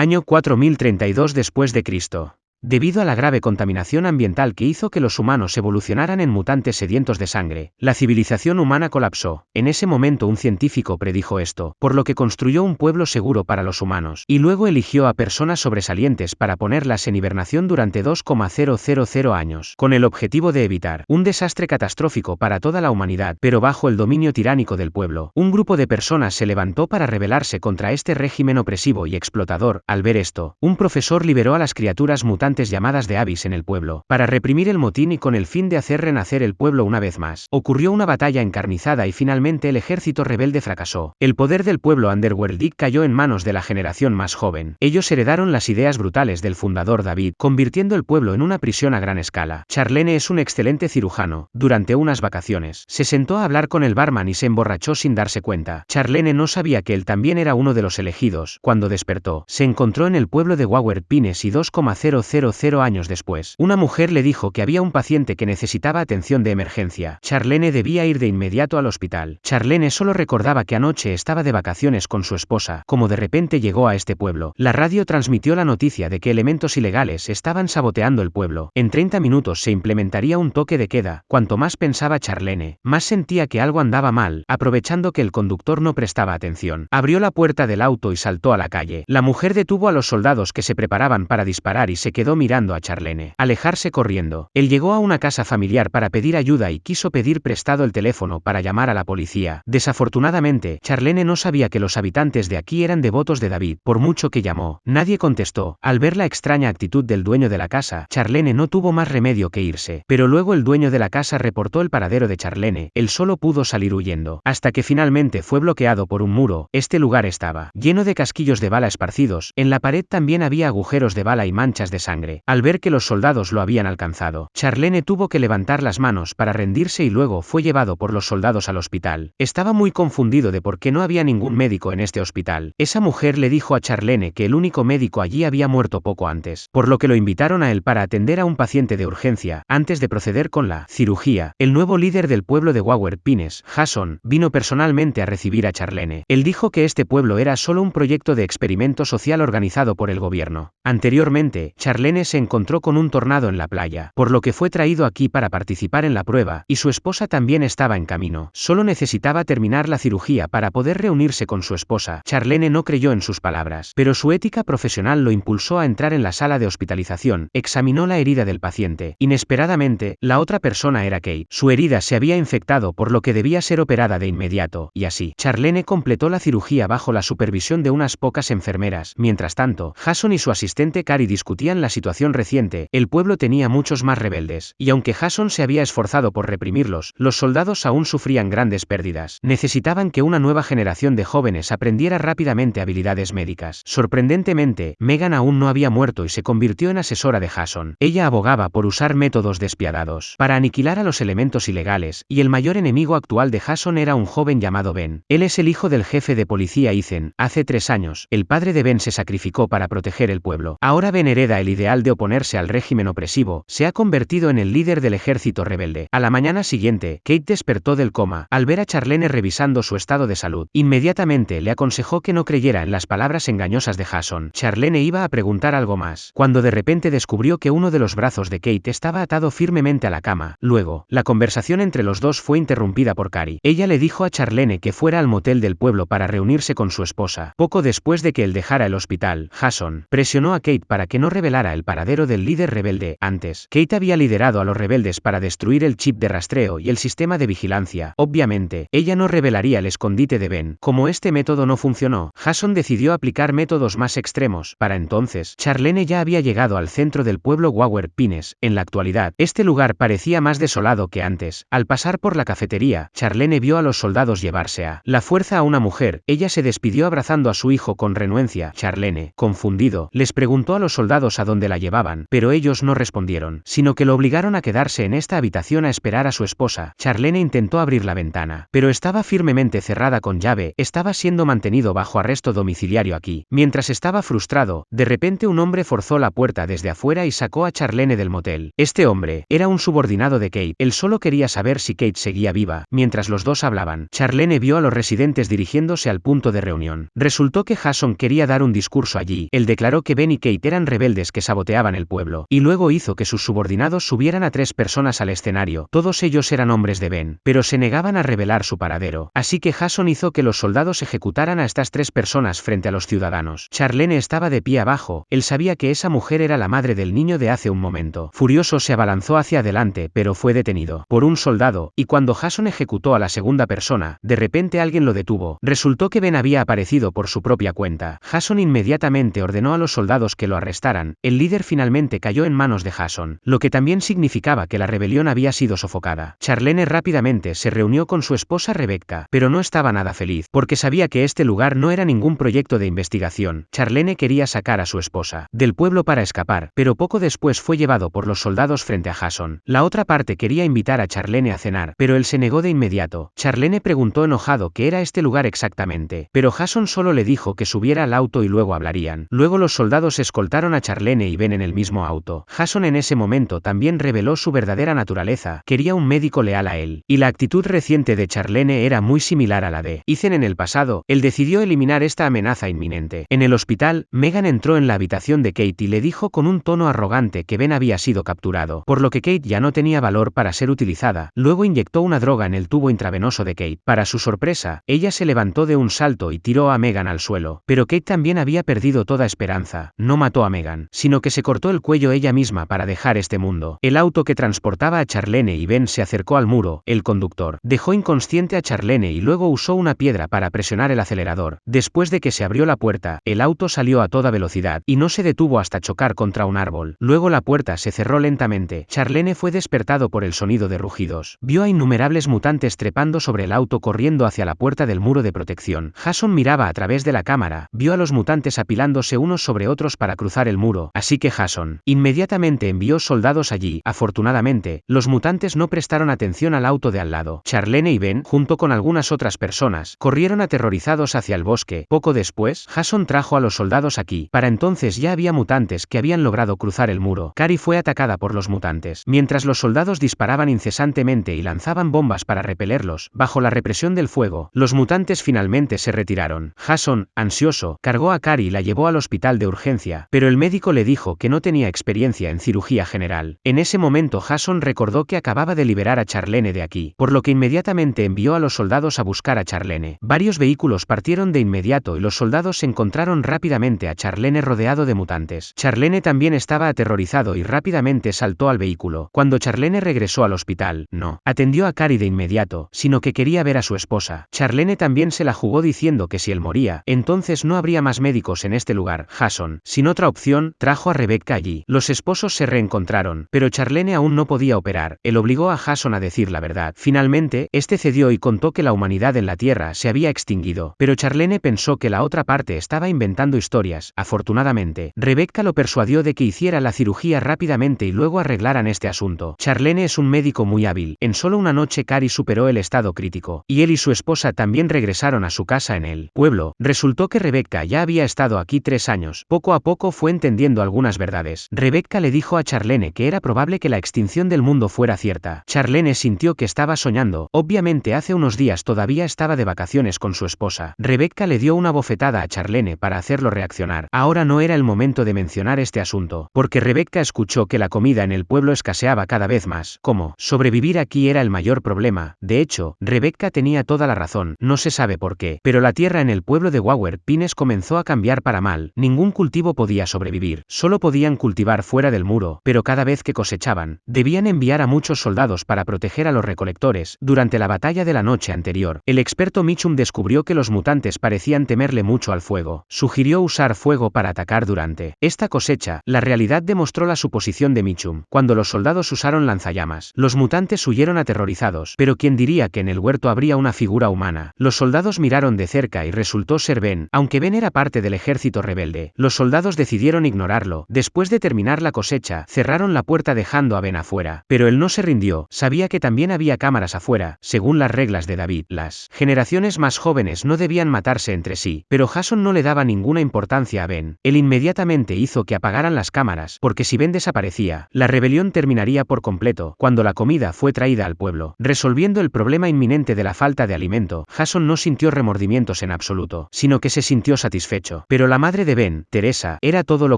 Año 4032 después de Cristo. Debido a la grave contaminación ambiental que hizo que los humanos evolucionaran en mutantes sedientos de sangre, la civilización humana colapsó. En ese momento un científico predijo esto, por lo que construyó un pueblo seguro para los humanos, y luego eligió a personas sobresalientes para ponerlas en hibernación durante 2,000 años, con el objetivo de evitar un desastre catastrófico para toda la humanidad, pero bajo el dominio tiránico del pueblo. Un grupo de personas se levantó para rebelarse contra este régimen opresivo y explotador. Al ver esto, un profesor liberó a las criaturas mutantes llamadas de Abyss en el pueblo, para reprimir el motín y con el fin de hacer renacer el pueblo una vez más. Ocurrió una batalla encarnizada y finalmente el ejército rebelde fracasó. El poder del pueblo Underworldic cayó en manos de la generación más joven. Ellos heredaron las ideas brutales del fundador David, convirtiendo el pueblo en una prisión a gran escala. Charlene es un excelente cirujano. Durante unas vacaciones, se sentó a hablar con el barman y se emborrachó sin darse cuenta. Charlene no sabía que él también era uno de los elegidos. Cuando despertó, se encontró en el pueblo de Wayward Pines y 2,000 años después, una mujer le dijo que había un paciente que necesitaba atención de emergencia. Charlene debía ir de inmediato al hospital. Charlene solo recordaba que anoche estaba de vacaciones con su esposa, como de repente llegó a este pueblo. La radio transmitió la noticia de que elementos ilegales estaban saboteando el pueblo. En 30 minutos se implementaría un toque de queda. Cuanto más pensaba Charlene, más sentía que algo andaba mal. Aprovechando que el conductor no prestaba atención, abrió la puerta del auto y saltó a la calle. La mujer detuvo a los soldados que se preparaban para disparar y se quedó mirando a Charlene alejarse corriendo. Él llegó a una casa familiar para pedir ayuda y quiso pedir prestado el teléfono para llamar a la policía. Desafortunadamente, Charlene no sabía que los habitantes de aquí eran devotos de David. Por mucho que llamó, nadie contestó. Al ver la extraña actitud del dueño de la casa, Charlene no tuvo más remedio que irse. Pero luego el dueño de la casa reportó el paradero de Charlene. Él solo pudo salir huyendo, hasta que finalmente fue bloqueado por un muro. Este lugar estaba lleno de casquillos de bala esparcidos. En la pared también había agujeros de bala y manchas de sangre. Al ver que los soldados lo habían alcanzado, Charlene tuvo que levantar las manos para rendirse y luego fue llevado por los soldados al hospital. Estaba muy confundido de por qué no había ningún médico en este hospital. Esa mujer le dijo a Charlene que el único médico allí había muerto poco antes, por lo que lo invitaron a él para atender a un paciente de urgencia. Antes de proceder con la cirugía, el nuevo líder del pueblo de Wayward Pines, Jason, vino personalmente a recibir a Charlene. Él dijo que este pueblo era solo un proyecto de experimento social organizado por el gobierno. Anteriormente, Charlene se encontró con un tornado en la playa, por lo que fue traído aquí para participar en la prueba, y su esposa también estaba en camino. Solo necesitaba terminar la cirugía para poder reunirse con su esposa. Charlene no creyó en sus palabras, pero su ética profesional lo impulsó a entrar en la sala de hospitalización. Examinó la herida del paciente. Inesperadamente, la otra persona era Kate. Su herida se había infectado, por lo que debía ser operada de inmediato, y así, Charlene completó la cirugía bajo la supervisión de unas pocas enfermeras. Mientras tanto, Jason y su asistente Carrie discutían la situación reciente. El pueblo tenía muchos más rebeldes, y aunque Jason se había esforzado por reprimirlos, los soldados aún sufrían grandes pérdidas. Necesitaban que una nueva generación de jóvenes aprendiera rápidamente habilidades médicas. Sorprendentemente, Megan aún no había muerto y se convirtió en asesora de Jason. Ella abogaba por usar métodos despiadados para aniquilar a los elementos ilegales, y el mayor enemigo actual de Jason era un joven llamado Ben. Él es el hijo del jefe de policía Ethan. Hace 3 años, el padre de Ben se sacrificó para proteger el pueblo. Ahora Ben hereda el ideal de oponerse al régimen opresivo. Se ha convertido en el líder del ejército rebelde. A la mañana siguiente, Kate despertó del coma al ver a Charlene revisando su estado de salud. Inmediatamente le aconsejó que no creyera en las palabras engañosas de Jason. Charlene iba a preguntar algo más, cuando de repente descubrió que uno de los brazos de Kate estaba atado firmemente a la cama. Luego, la conversación entre los dos fue interrumpida por Carrie. Ella le dijo a Charlene que fuera al motel del pueblo para reunirse con su esposa. Poco después de que él dejara el hospital, Jason presionó a Kate para que no revelara el paradero del líder rebelde. Antes, Kate había liderado a los rebeldes para destruir el chip de rastreo y el sistema de vigilancia. Obviamente, ella no revelaría el escondite de Ben. Como este método no funcionó, Jason decidió aplicar métodos más extremos. Para entonces, Charlene ya había llegado al centro del pueblo Wayward Pines. En la actualidad, este lugar parecía más desolado que antes. Al pasar por la cafetería, Charlene vio a los soldados llevarse a la fuerza a una mujer. Ella se despidió abrazando a su hijo con renuencia. Charlene, confundido, les preguntó a los soldados a dónde donde la llevaban, pero ellos no respondieron, sino que lo obligaron a quedarse en esta habitación a esperar a su esposa. Charlene intentó abrir la ventana, pero estaba firmemente cerrada con llave. Estaba siendo mantenido bajo arresto domiciliario aquí. Mientras estaba frustrado, de repente un hombre forzó la puerta desde afuera y sacó a Charlene del motel. Este hombre era un subordinado de Kate. Él solo quería saber si Kate seguía viva. Mientras los dos hablaban, Charlene vio a los residentes dirigiéndose al punto de reunión. Resultó que Jason quería dar un discurso allí. Él declaró que Ben y Kate eran rebeldes que saboteaban el pueblo, y luego hizo que sus subordinados subieran a 3 personas al escenario. Todos ellos eran hombres de Ben, pero se negaban a revelar su paradero. Así que Jason hizo que los soldados ejecutaran a estas 3 personas frente a los ciudadanos. Charlene estaba de pie abajo. Él sabía que esa mujer era la madre del niño de hace un momento. Furioso se abalanzó hacia adelante, pero fue detenido por un soldado, y cuando Jason ejecutó a la segunda persona, de repente alguien lo detuvo. Resultó que Ben había aparecido por su propia cuenta. Jason inmediatamente ordenó a los soldados que lo arrestaran. El líder finalmente cayó en manos de Jason, lo que también significaba que la rebelión había sido sofocada. Charlene rápidamente se reunió con su esposa Rebecca, pero no estaba nada feliz, porque sabía que este lugar no era ningún proyecto de investigación. Charlene quería sacar a su esposa del pueblo para escapar, pero poco después fue llevado por los soldados frente a Jason. La otra parte quería invitar a Charlene a cenar, pero él se negó de inmediato. Charlene preguntó enojado qué era este lugar exactamente, pero Jason solo le dijo que subiera al auto y luego hablarían. Luego los soldados escoltaron a Charlene y Ben en el mismo auto. Jason en ese momento también reveló su verdadera naturaleza. Quería un médico leal a él, y la actitud reciente de Charlene era muy similar a la de Ethan en el pasado. Él decidió eliminar esta amenaza inminente. En el hospital, Megan entró en la habitación de Kate y le dijo con un tono arrogante que Ben había sido capturado, por lo que Kate ya no tenía valor para ser utilizada. Luego inyectó una droga en el tubo intravenoso de Kate. Para su sorpresa, ella se levantó de un salto y tiró a Megan al suelo, pero Kate también había perdido toda esperanza. No mató a Megan, sino que se cortó el cuello ella misma para dejar este mundo. El auto que transportaba a Charlene y Ben se acercó al muro. El conductor dejó inconsciente a Charlene y luego usó una piedra para presionar el acelerador. Después de que se abrió la puerta, el auto salió a toda velocidad y no se detuvo hasta chocar contra un árbol. Luego la puerta se cerró lentamente. Charlene fue despertado por el sonido de rugidos. Vio a innumerables mutantes trepando sobre el auto corriendo hacia la puerta del muro de protección. Jason miraba a través de la cámara. Vio a los mutantes apilándose unos sobre otros para cruzar el muro, así que Jason inmediatamente envió soldados allí. Afortunadamente, los mutantes no prestaron atención al auto de al lado. Charlene y Ben, junto con algunas otras personas, corrieron aterrorizados hacia el bosque. Poco después, Jason trajo a los soldados aquí. Para entonces ya había mutantes que habían logrado cruzar el muro. Carrie fue atacada por los mutantes. Mientras los soldados disparaban incesantemente y lanzaban bombas para repelerlos, bajo la represión del fuego, los mutantes finalmente se retiraron. Jason, ansioso, cargó a Carrie y la llevó al hospital de urgencia, pero el médico le dijo que no tenía experiencia en cirugía general. En ese momento Jason recordó que acababa de liberar a Charlene de aquí, por lo que inmediatamente envió a los soldados a buscar a Charlene. Varios vehículos partieron de inmediato y los soldados encontraron rápidamente a Charlene rodeado de mutantes. Charlene también estaba aterrorizado y rápidamente saltó al vehículo. Cuando Charlene regresó al hospital, no atendió a Carrie de inmediato, sino que quería ver a su esposa. Charlene también se la jugó diciendo que si él moría, entonces no habría más médicos en este lugar. Jason, sin otra opción, trajo a Rebecca allí. Los esposos se reencontraron, pero Charlene aún no podía operar. Él obligó a Jason a decir la verdad. Finalmente, este cedió y contó que la humanidad en la Tierra se había extinguido, pero Charlene pensó que la otra parte estaba inventando historias. Afortunadamente, Rebecca lo persuadió de que hiciera la cirugía rápidamente y luego arreglaran este asunto. Charlene es un médico muy hábil. En solo una noche Carrie superó el estado crítico, y él y su esposa también regresaron a su casa en el pueblo. Resultó que Rebecca ya había estado aquí 3 años. Poco a poco fue entendiendo algunas verdades. Rebecca le dijo a Charlene que era probable que la extinción del mundo fuera cierta. Charlene sintió que estaba soñando. Obviamente hace unos días todavía estaba de vacaciones con su esposa. Rebecca le dio una bofetada a Charlene para hacerlo reaccionar. Ahora no era el momento de mencionar este asunto, porque Rebecca escuchó que la comida en el pueblo escaseaba cada vez más. ¿Cómo? Sobrevivir aquí era el mayor problema. De hecho, Rebecca tenía toda la razón. No se sabe por qué, pero la tierra en el pueblo de Wayward Pines comenzó a cambiar para mal. Ningún cultivo podía sobrevivir. Solo podían cultivar fuera del muro, pero cada vez que cosechaban, debían enviar a muchos soldados para proteger a los recolectores. Durante la batalla de la noche anterior, el experto Mitchum descubrió que los mutantes parecían temerle mucho al fuego. Sugirió usar fuego para atacar durante esta cosecha. La realidad demostró la suposición de Mitchum. Cuando los soldados usaron lanzallamas, los mutantes huyeron aterrorizados, pero ¿quién diría que en el huerto habría una figura humana? Los soldados miraron de cerca y resultó ser Ben. Aunque Ben era parte del ejército rebelde, los soldados decidieron ignorarlo hacerlo. Después de terminar la cosecha, cerraron la puerta dejando a Ben afuera. Pero él no se rindió, sabía que también había cámaras afuera, según las reglas de David. Las generaciones más jóvenes no debían matarse entre sí, pero Jason no le daba ninguna importancia a Ben. Él inmediatamente hizo que apagaran las cámaras, porque si Ben desaparecía, la rebelión terminaría por completo. Cuando la comida fue traída al pueblo, resolviendo el problema inminente de la falta de alimento, Jason no sintió remordimientos en absoluto, sino que se sintió satisfecho. Pero la madre de Ben, Teresa, era todo lo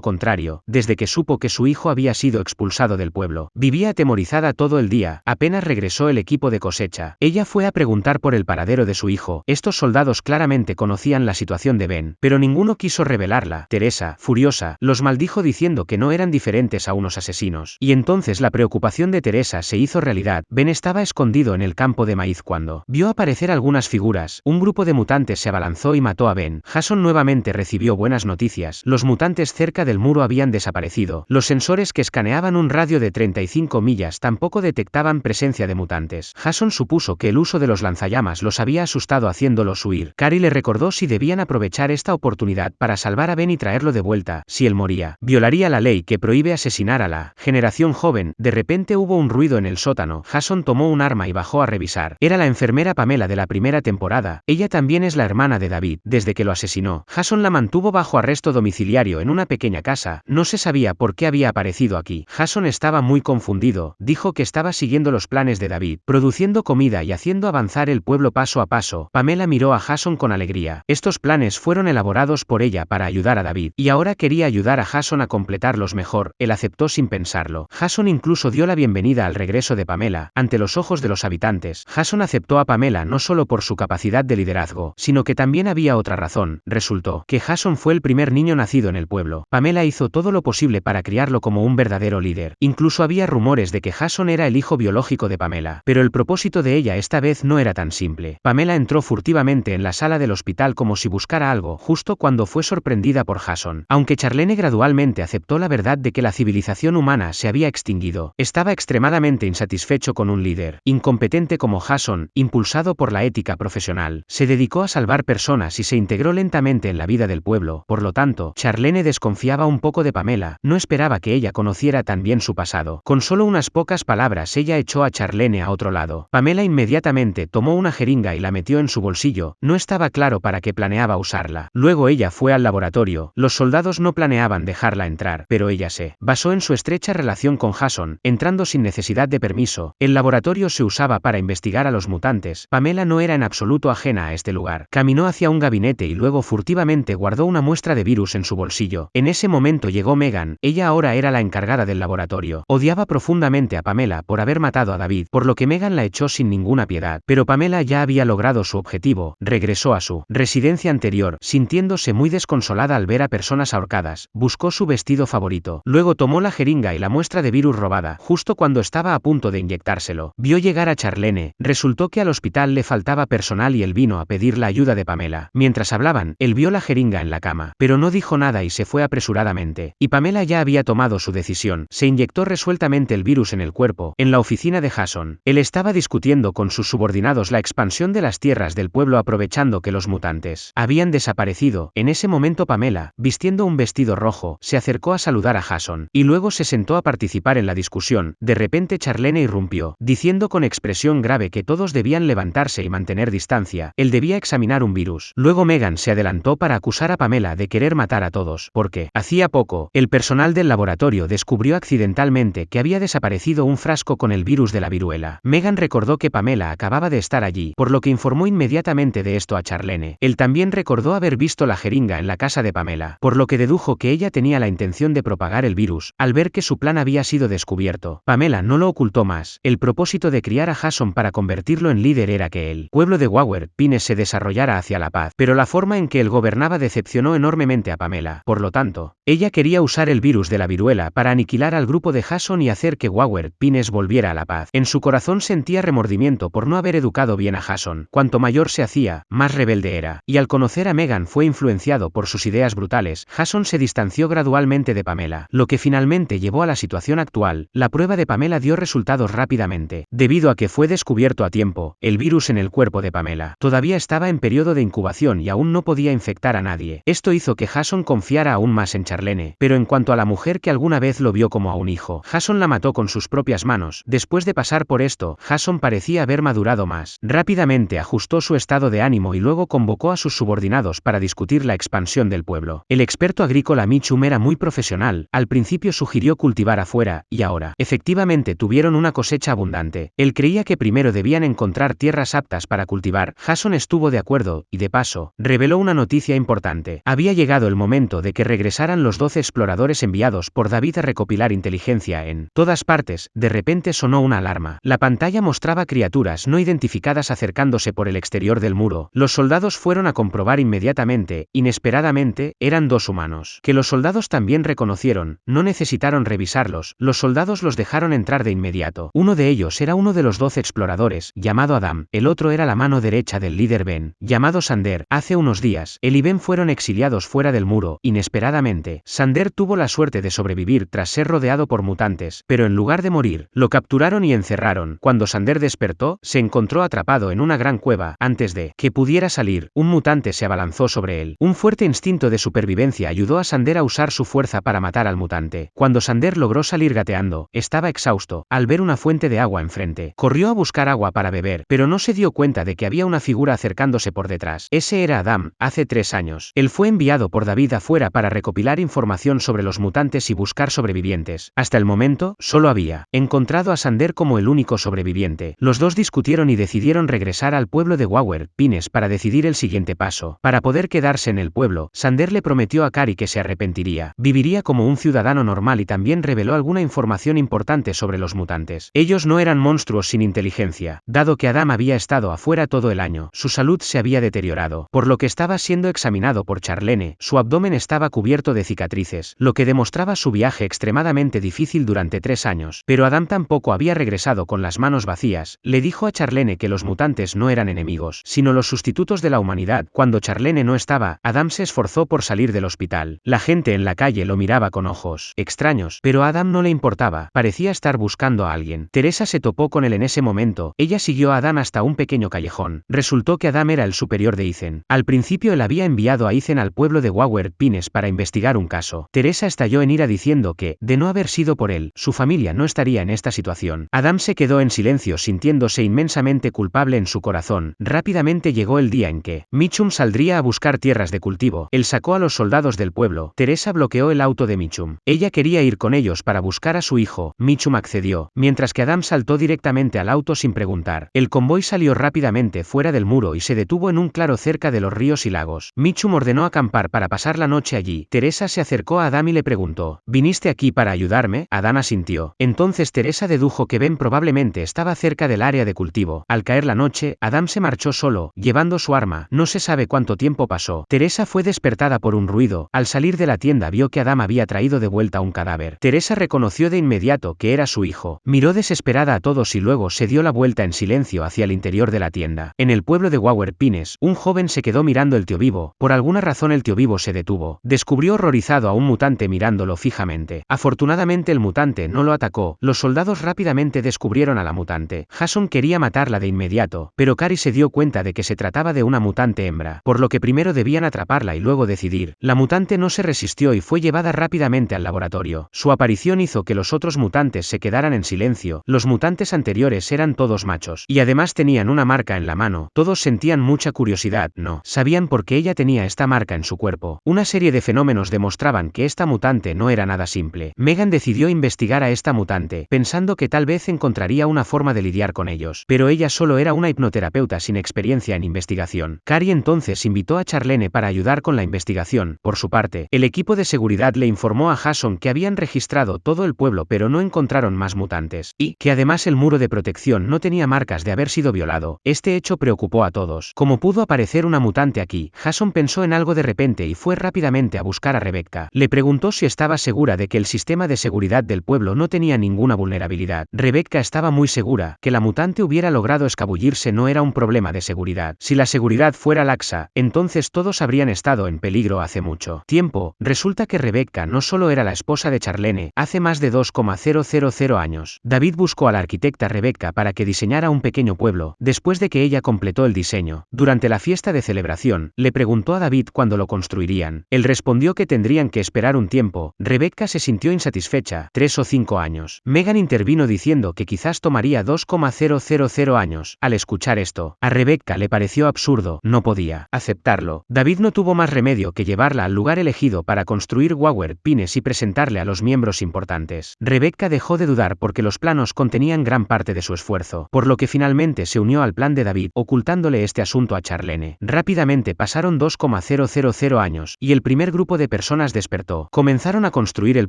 contrario. Desde que supo que su hijo había sido expulsado del pueblo, vivía atemorizada todo el día. Apenas regresó el equipo de cosecha, ella fue a preguntar por el paradero de su hijo. Estos soldados claramente conocían la situación de Ben, pero ninguno quiso revelarla. Teresa, furiosa, los maldijo diciendo que no eran diferentes a unos asesinos. Y entonces la preocupación de Teresa se hizo realidad. Ben estaba escondido en el campo de maíz cuando vio aparecer algunas figuras. Un grupo de mutantes se abalanzó y mató a Ben. Jason nuevamente recibió buenas noticias. Los mutantes cerca del muro habían desaparecido. Los sensores que escaneaban un radio de 35 millas tampoco detectaban presencia de mutantes. Jason supuso que el uso de los lanzallamas los había asustado haciéndolos huir. Carrie le recordó si debían aprovechar esta oportunidad para salvar a Ben y traerlo de vuelta. Si él moría, violaría la ley que prohíbe asesinar a la generación joven. De repente hubo un ruido en el sótano. Jason tomó un arma y bajó a revisar. Era la enfermera Pamela de la primera temporada. Ella también es la hermana de David. Desde que lo asesinó, Jason la mantuvo bajo arresto domiciliario en una pequeña casa. No se sabía por qué había aparecido aquí. Jason estaba muy confundido. Dijo que estaba siguiendo los planes de David, produciendo comida y haciendo avanzar el pueblo paso a paso. Pamela miró a Jason con alegría. Estos planes fueron elaborados por ella para ayudar a David, y ahora quería ayudar a Jason a completarlos mejor. Él aceptó sin pensarlo. Jason incluso dio la bienvenida al regreso de Pamela. Ante los ojos de los habitantes, Jason aceptó a Pamela no solo por su capacidad de liderazgo, sino que también había otra razón. Resultó que Jason fue el primer niño nacido en el pueblo. Pamela hizo todo lo posible para criarlo como un verdadero líder. Incluso había rumores de que Jason era el hijo biológico de Pamela, pero el propósito de ella esta vez no era tan simple. Pamela entró furtivamente en la sala del hospital como si buscara algo, justo cuando fue sorprendida por Jason. Aunque Charlene gradualmente aceptó la verdad de que la civilización humana se había extinguido, estaba extremadamente insatisfecho con un líder incompetente como Jason. Impulsado por la ética profesional, se dedicó a salvar personas y se integró lentamente en la vida del pueblo. Por lo tanto, Charlene desconfiaba un poco de Pamela. No esperaba que ella conociera tan bien su pasado. Con solo unas pocas palabras ella echó a Charlene a otro lado. Pamela inmediatamente tomó una jeringa y la metió en su bolsillo. No estaba claro para qué planeaba usarla. Luego ella fue al laboratorio. Los soldados no planeaban dejarla entrar, pero ella se basó en su estrecha relación con Jason, entrando sin necesidad de permiso. El laboratorio se usaba para investigar a los mutantes. Pamela no era en absoluto ajena a este lugar. Caminó hacia un gabinete y luego furtivamente guardó una muestra de virus en su bolsillo. En ese momento llegó Megan. Ella ahora era la encargada del laboratorio. Odiaba profundamente a Pamela por haber matado a David, por lo que Megan la echó sin ninguna piedad. Pero Pamela ya había logrado su objetivo. Regresó a su residencia anterior, sintiéndose muy desconsolada al ver a personas ahorcadas. Buscó su vestido favorito. Luego tomó la jeringa y la muestra de virus robada. Justo cuando estaba a punto de inyectárselo, vio llegar a Charlene. Resultó que al hospital le faltaba personal y él vino a pedir la ayuda de Pamela. Mientras hablaban, él vio la jeringa en la cama, pero no dijo nada y se fue apresuradamente. Y Pamela ya había tomado su decisión. Se inyectó resueltamente el virus en el cuerpo. En la oficina de Jason, él estaba discutiendo con sus subordinados la expansión de las tierras del pueblo aprovechando que los mutantes habían desaparecido. En ese momento Pamela, vistiendo un vestido rojo, se acercó a saludar a Jason, y luego se sentó a participar en la discusión. De repente Charlene irrumpió, diciendo con expresión grave que todos debían levantarse y mantener distancia. Él debía examinar un virus. Luego Megan se adelantó para acusar a Pamela de querer matar a todos, porque, hacía poco, el personal del laboratorio descubrió accidentalmente que había desaparecido un frasco con el virus de la viruela. Megan recordó que Pamela acababa de estar allí, por lo que informó inmediatamente de esto a Charlene. Él también recordó haber visto la jeringa en la casa de Pamela, por lo que dedujo que ella tenía la intención de propagar el virus. Al ver que su plan había sido descubierto, Pamela no lo ocultó más. El propósito de criar a Jason para convertirlo en líder era que el pueblo de Wayward Pines se desarrollara hacia la paz, pero la forma en que él gobernaba decepcionó enormemente a Pamela. Por lo tanto, ella quería usar el virus de la viruela para aniquilar al grupo de Jason y hacer que Wayward Pines volviera a la paz. En su corazón sentía remordimiento por no haber educado bien a Jason. Cuanto mayor se hacía, más rebelde era. Y al conocer a Megan fue influenciado por sus ideas brutales. Jason se distanció gradualmente de Pamela, lo que finalmente llevó a la situación actual. La prueba de Pamela dio resultados rápidamente. Debido a que fue descubierto a tiempo, el virus en el cuerpo de Pamela todavía estaba en periodo de incubación y aún no podía infectar a nadie. Esto hizo que Jason confiara aún más en Charlene, Charlene, pero en cuanto a la mujer que alguna vez lo vio como a un hijo, Jason la mató con sus propias manos. Después de pasar por esto, Jason parecía haber madurado más. Rápidamente ajustó su estado de ánimo y luego convocó a sus subordinados para discutir la expansión del pueblo. El experto agrícola Mitchum era muy profesional. Al principio sugirió cultivar afuera, y ahora, efectivamente tuvieron una cosecha abundante. Él creía que primero debían encontrar tierras aptas para cultivar. Jason estuvo de acuerdo, y de paso, reveló una noticia importante. Había llegado el momento de que regresaran los 12 exploradores enviados por David a recopilar inteligencia en todas partes. De repente sonó una alarma. La pantalla mostraba criaturas no identificadas acercándose por el exterior del muro. Los soldados fueron a comprobar inmediatamente. Inesperadamente, eran 2 humanos, que los soldados también reconocieron. No necesitaron revisarlos. Los soldados los dejaron entrar de inmediato. Uno de ellos era uno de los 12 exploradores, llamado Adam. El otro era la mano derecha del líder Ben, llamado Sander. Hace unos días, él y Ben fueron exiliados fuera del muro. Inesperadamente, Sander tuvo la suerte de sobrevivir tras ser rodeado por mutantes, pero en lugar de morir, lo capturaron y encerraron. Cuando Sander despertó, se encontró atrapado en una gran cueva. Antes de que pudiera salir, un mutante se abalanzó sobre él. Un fuerte instinto de supervivencia ayudó a Sander a usar su fuerza para matar al mutante. Cuando Sander logró salir gateando, estaba exhausto. Al ver una fuente de agua enfrente, corrió a buscar agua para beber, pero no se dio cuenta de que había una figura acercándose por detrás. Ese era Adam. Hace 3 años, él fue enviado por David afuera para recopilar información sobre los mutantes y buscar sobrevivientes. Hasta el momento, solo había encontrado a Sander como el único sobreviviente. Los dos discutieron y decidieron regresar al pueblo de Wayward Pines para decidir el siguiente paso. Para poder quedarse en el pueblo, Sander le prometió a Cari que se arrepentiría. Viviría como un ciudadano normal y también reveló alguna información importante sobre los mutantes. Ellos no eran monstruos sin inteligencia. Dado que Adam había estado afuera todo el año, su salud se había deteriorado, por lo que estaba siendo examinado por Charlene. Su abdomen estaba cubierto de cicatrices, lo que demostraba su viaje extremadamente difícil durante 3 años. Pero Adam tampoco había regresado con las manos vacías. Le dijo a Charlene que los mutantes no eran enemigos, sino los sustitutos de la humanidad. Cuando Charlene no estaba, Adam se esforzó por salir del hospital. La gente en la calle lo miraba con ojos extraños, pero a Adam no le importaba. Parecía estar buscando a alguien. Teresa se topó con él en ese momento. Ella siguió a Adam hasta un pequeño callejón. Resultó que Adam era el superior de Ethan. Al principio él había enviado a Ethan al pueblo de Wayward Pines para investigar un caso. Teresa estalló en ira diciendo que, de no haber sido por él, su familia no estaría en esta situación. Adam se quedó en silencio sintiéndose inmensamente culpable en su corazón. Rápidamente llegó el día en que Mitchum saldría a buscar tierras de cultivo. Él sacó a los soldados del pueblo. Teresa bloqueó el auto de Mitchum. Ella quería ir con ellos para buscar a su hijo. Mitchum accedió, mientras que Adam saltó directamente al auto sin preguntar. El convoy salió rápidamente fuera del muro y se detuvo en un claro cerca de los ríos y lagos. Mitchum ordenó acampar para pasar la noche allí. Teresa se acercó a Adam y le preguntó: ¿viniste aquí para ayudarme? Adam asintió. Entonces Teresa dedujo que Ben probablemente estaba cerca del área de cultivo. Al caer la noche, Adam se marchó solo, llevando su arma. No se sabe cuánto tiempo pasó. Teresa fue despertada por un ruido. Al salir de la tienda vio que Adam había traído de vuelta un cadáver. Teresa reconoció de inmediato que era su hijo. Miró desesperada a todos y luego se dio la vuelta en silencio hacia el interior de la tienda. En el pueblo de Wayward Pines, un joven se quedó mirando el tío vivo. Por alguna razón el tío vivo se detuvo. Descubrió horrorizado a un mutante mirándolo fijamente. Afortunadamente el mutante no lo atacó. Los soldados rápidamente descubrieron a la mutante. Jason quería matarla de inmediato, pero Cari se dio cuenta de que se trataba de una mutante hembra, por lo que primero debían atraparla y luego decidir. La mutante no se resistió y fue llevada rápidamente al laboratorio. Su aparición hizo que los otros mutantes se quedaran en silencio. Los mutantes anteriores eran todos machos, y además tenían una marca en la mano. Todos sentían mucha curiosidad, no sabían por qué ella tenía esta marca en su cuerpo. Una serie de fenómenos demostraban que esta mutante no era nada simple. Megan decidió investigar a esta mutante, pensando que tal vez encontraría una forma de lidiar con ellos, pero ella solo era una hipnoterapeuta sin experiencia en investigación. Cari entonces invitó a Charlene para ayudar con la investigación. Por su parte, el equipo de seguridad le informó a Jason que habían registrado todo el pueblo pero no encontraron más mutantes, y que además el muro de protección no tenía marcas de haber sido violado. Este hecho preocupó a todos. ¿Cómo pudo aparecer una mutante aquí? Jason pensó en algo de repente y fue rápidamente a buscar a Rebecca. Le preguntó si estaba segura de que el sistema de seguridad del pueblo no tenía ninguna vulnerabilidad. Rebecca estaba muy segura que la mutante hubiera logrado escabullirse. No era un problema de seguridad. Si la seguridad fuera laxa, entonces todos habrían estado en peligro hace mucho tiempo. Resulta que Rebecca no solo era la esposa de Charlene. Hace más de 2,000 años, David buscó a la arquitecta Rebecca para que diseñara un pequeño pueblo. Después de que ella completó el diseño, durante la fiesta de celebración, le preguntó a David cuándo lo construirían. Él respondió que tendrían tenían que esperar un tiempo, Rebecca se sintió insatisfecha, 3 o 5 años. Megan intervino diciendo que quizás tomaría 2,000 años. Al escuchar esto, a Rebecca le pareció absurdo, no podía aceptarlo. David no tuvo más remedio que llevarla al lugar elegido para construir Wayward Pines y presentarle a los miembros importantes. Rebecca dejó de dudar porque los planos contenían gran parte de su esfuerzo, por lo que finalmente se unió al plan de David, ocultándole este asunto a Charlene. Rápidamente pasaron 2,000 años, y el primer grupo de personas despertó. Comenzaron a construir el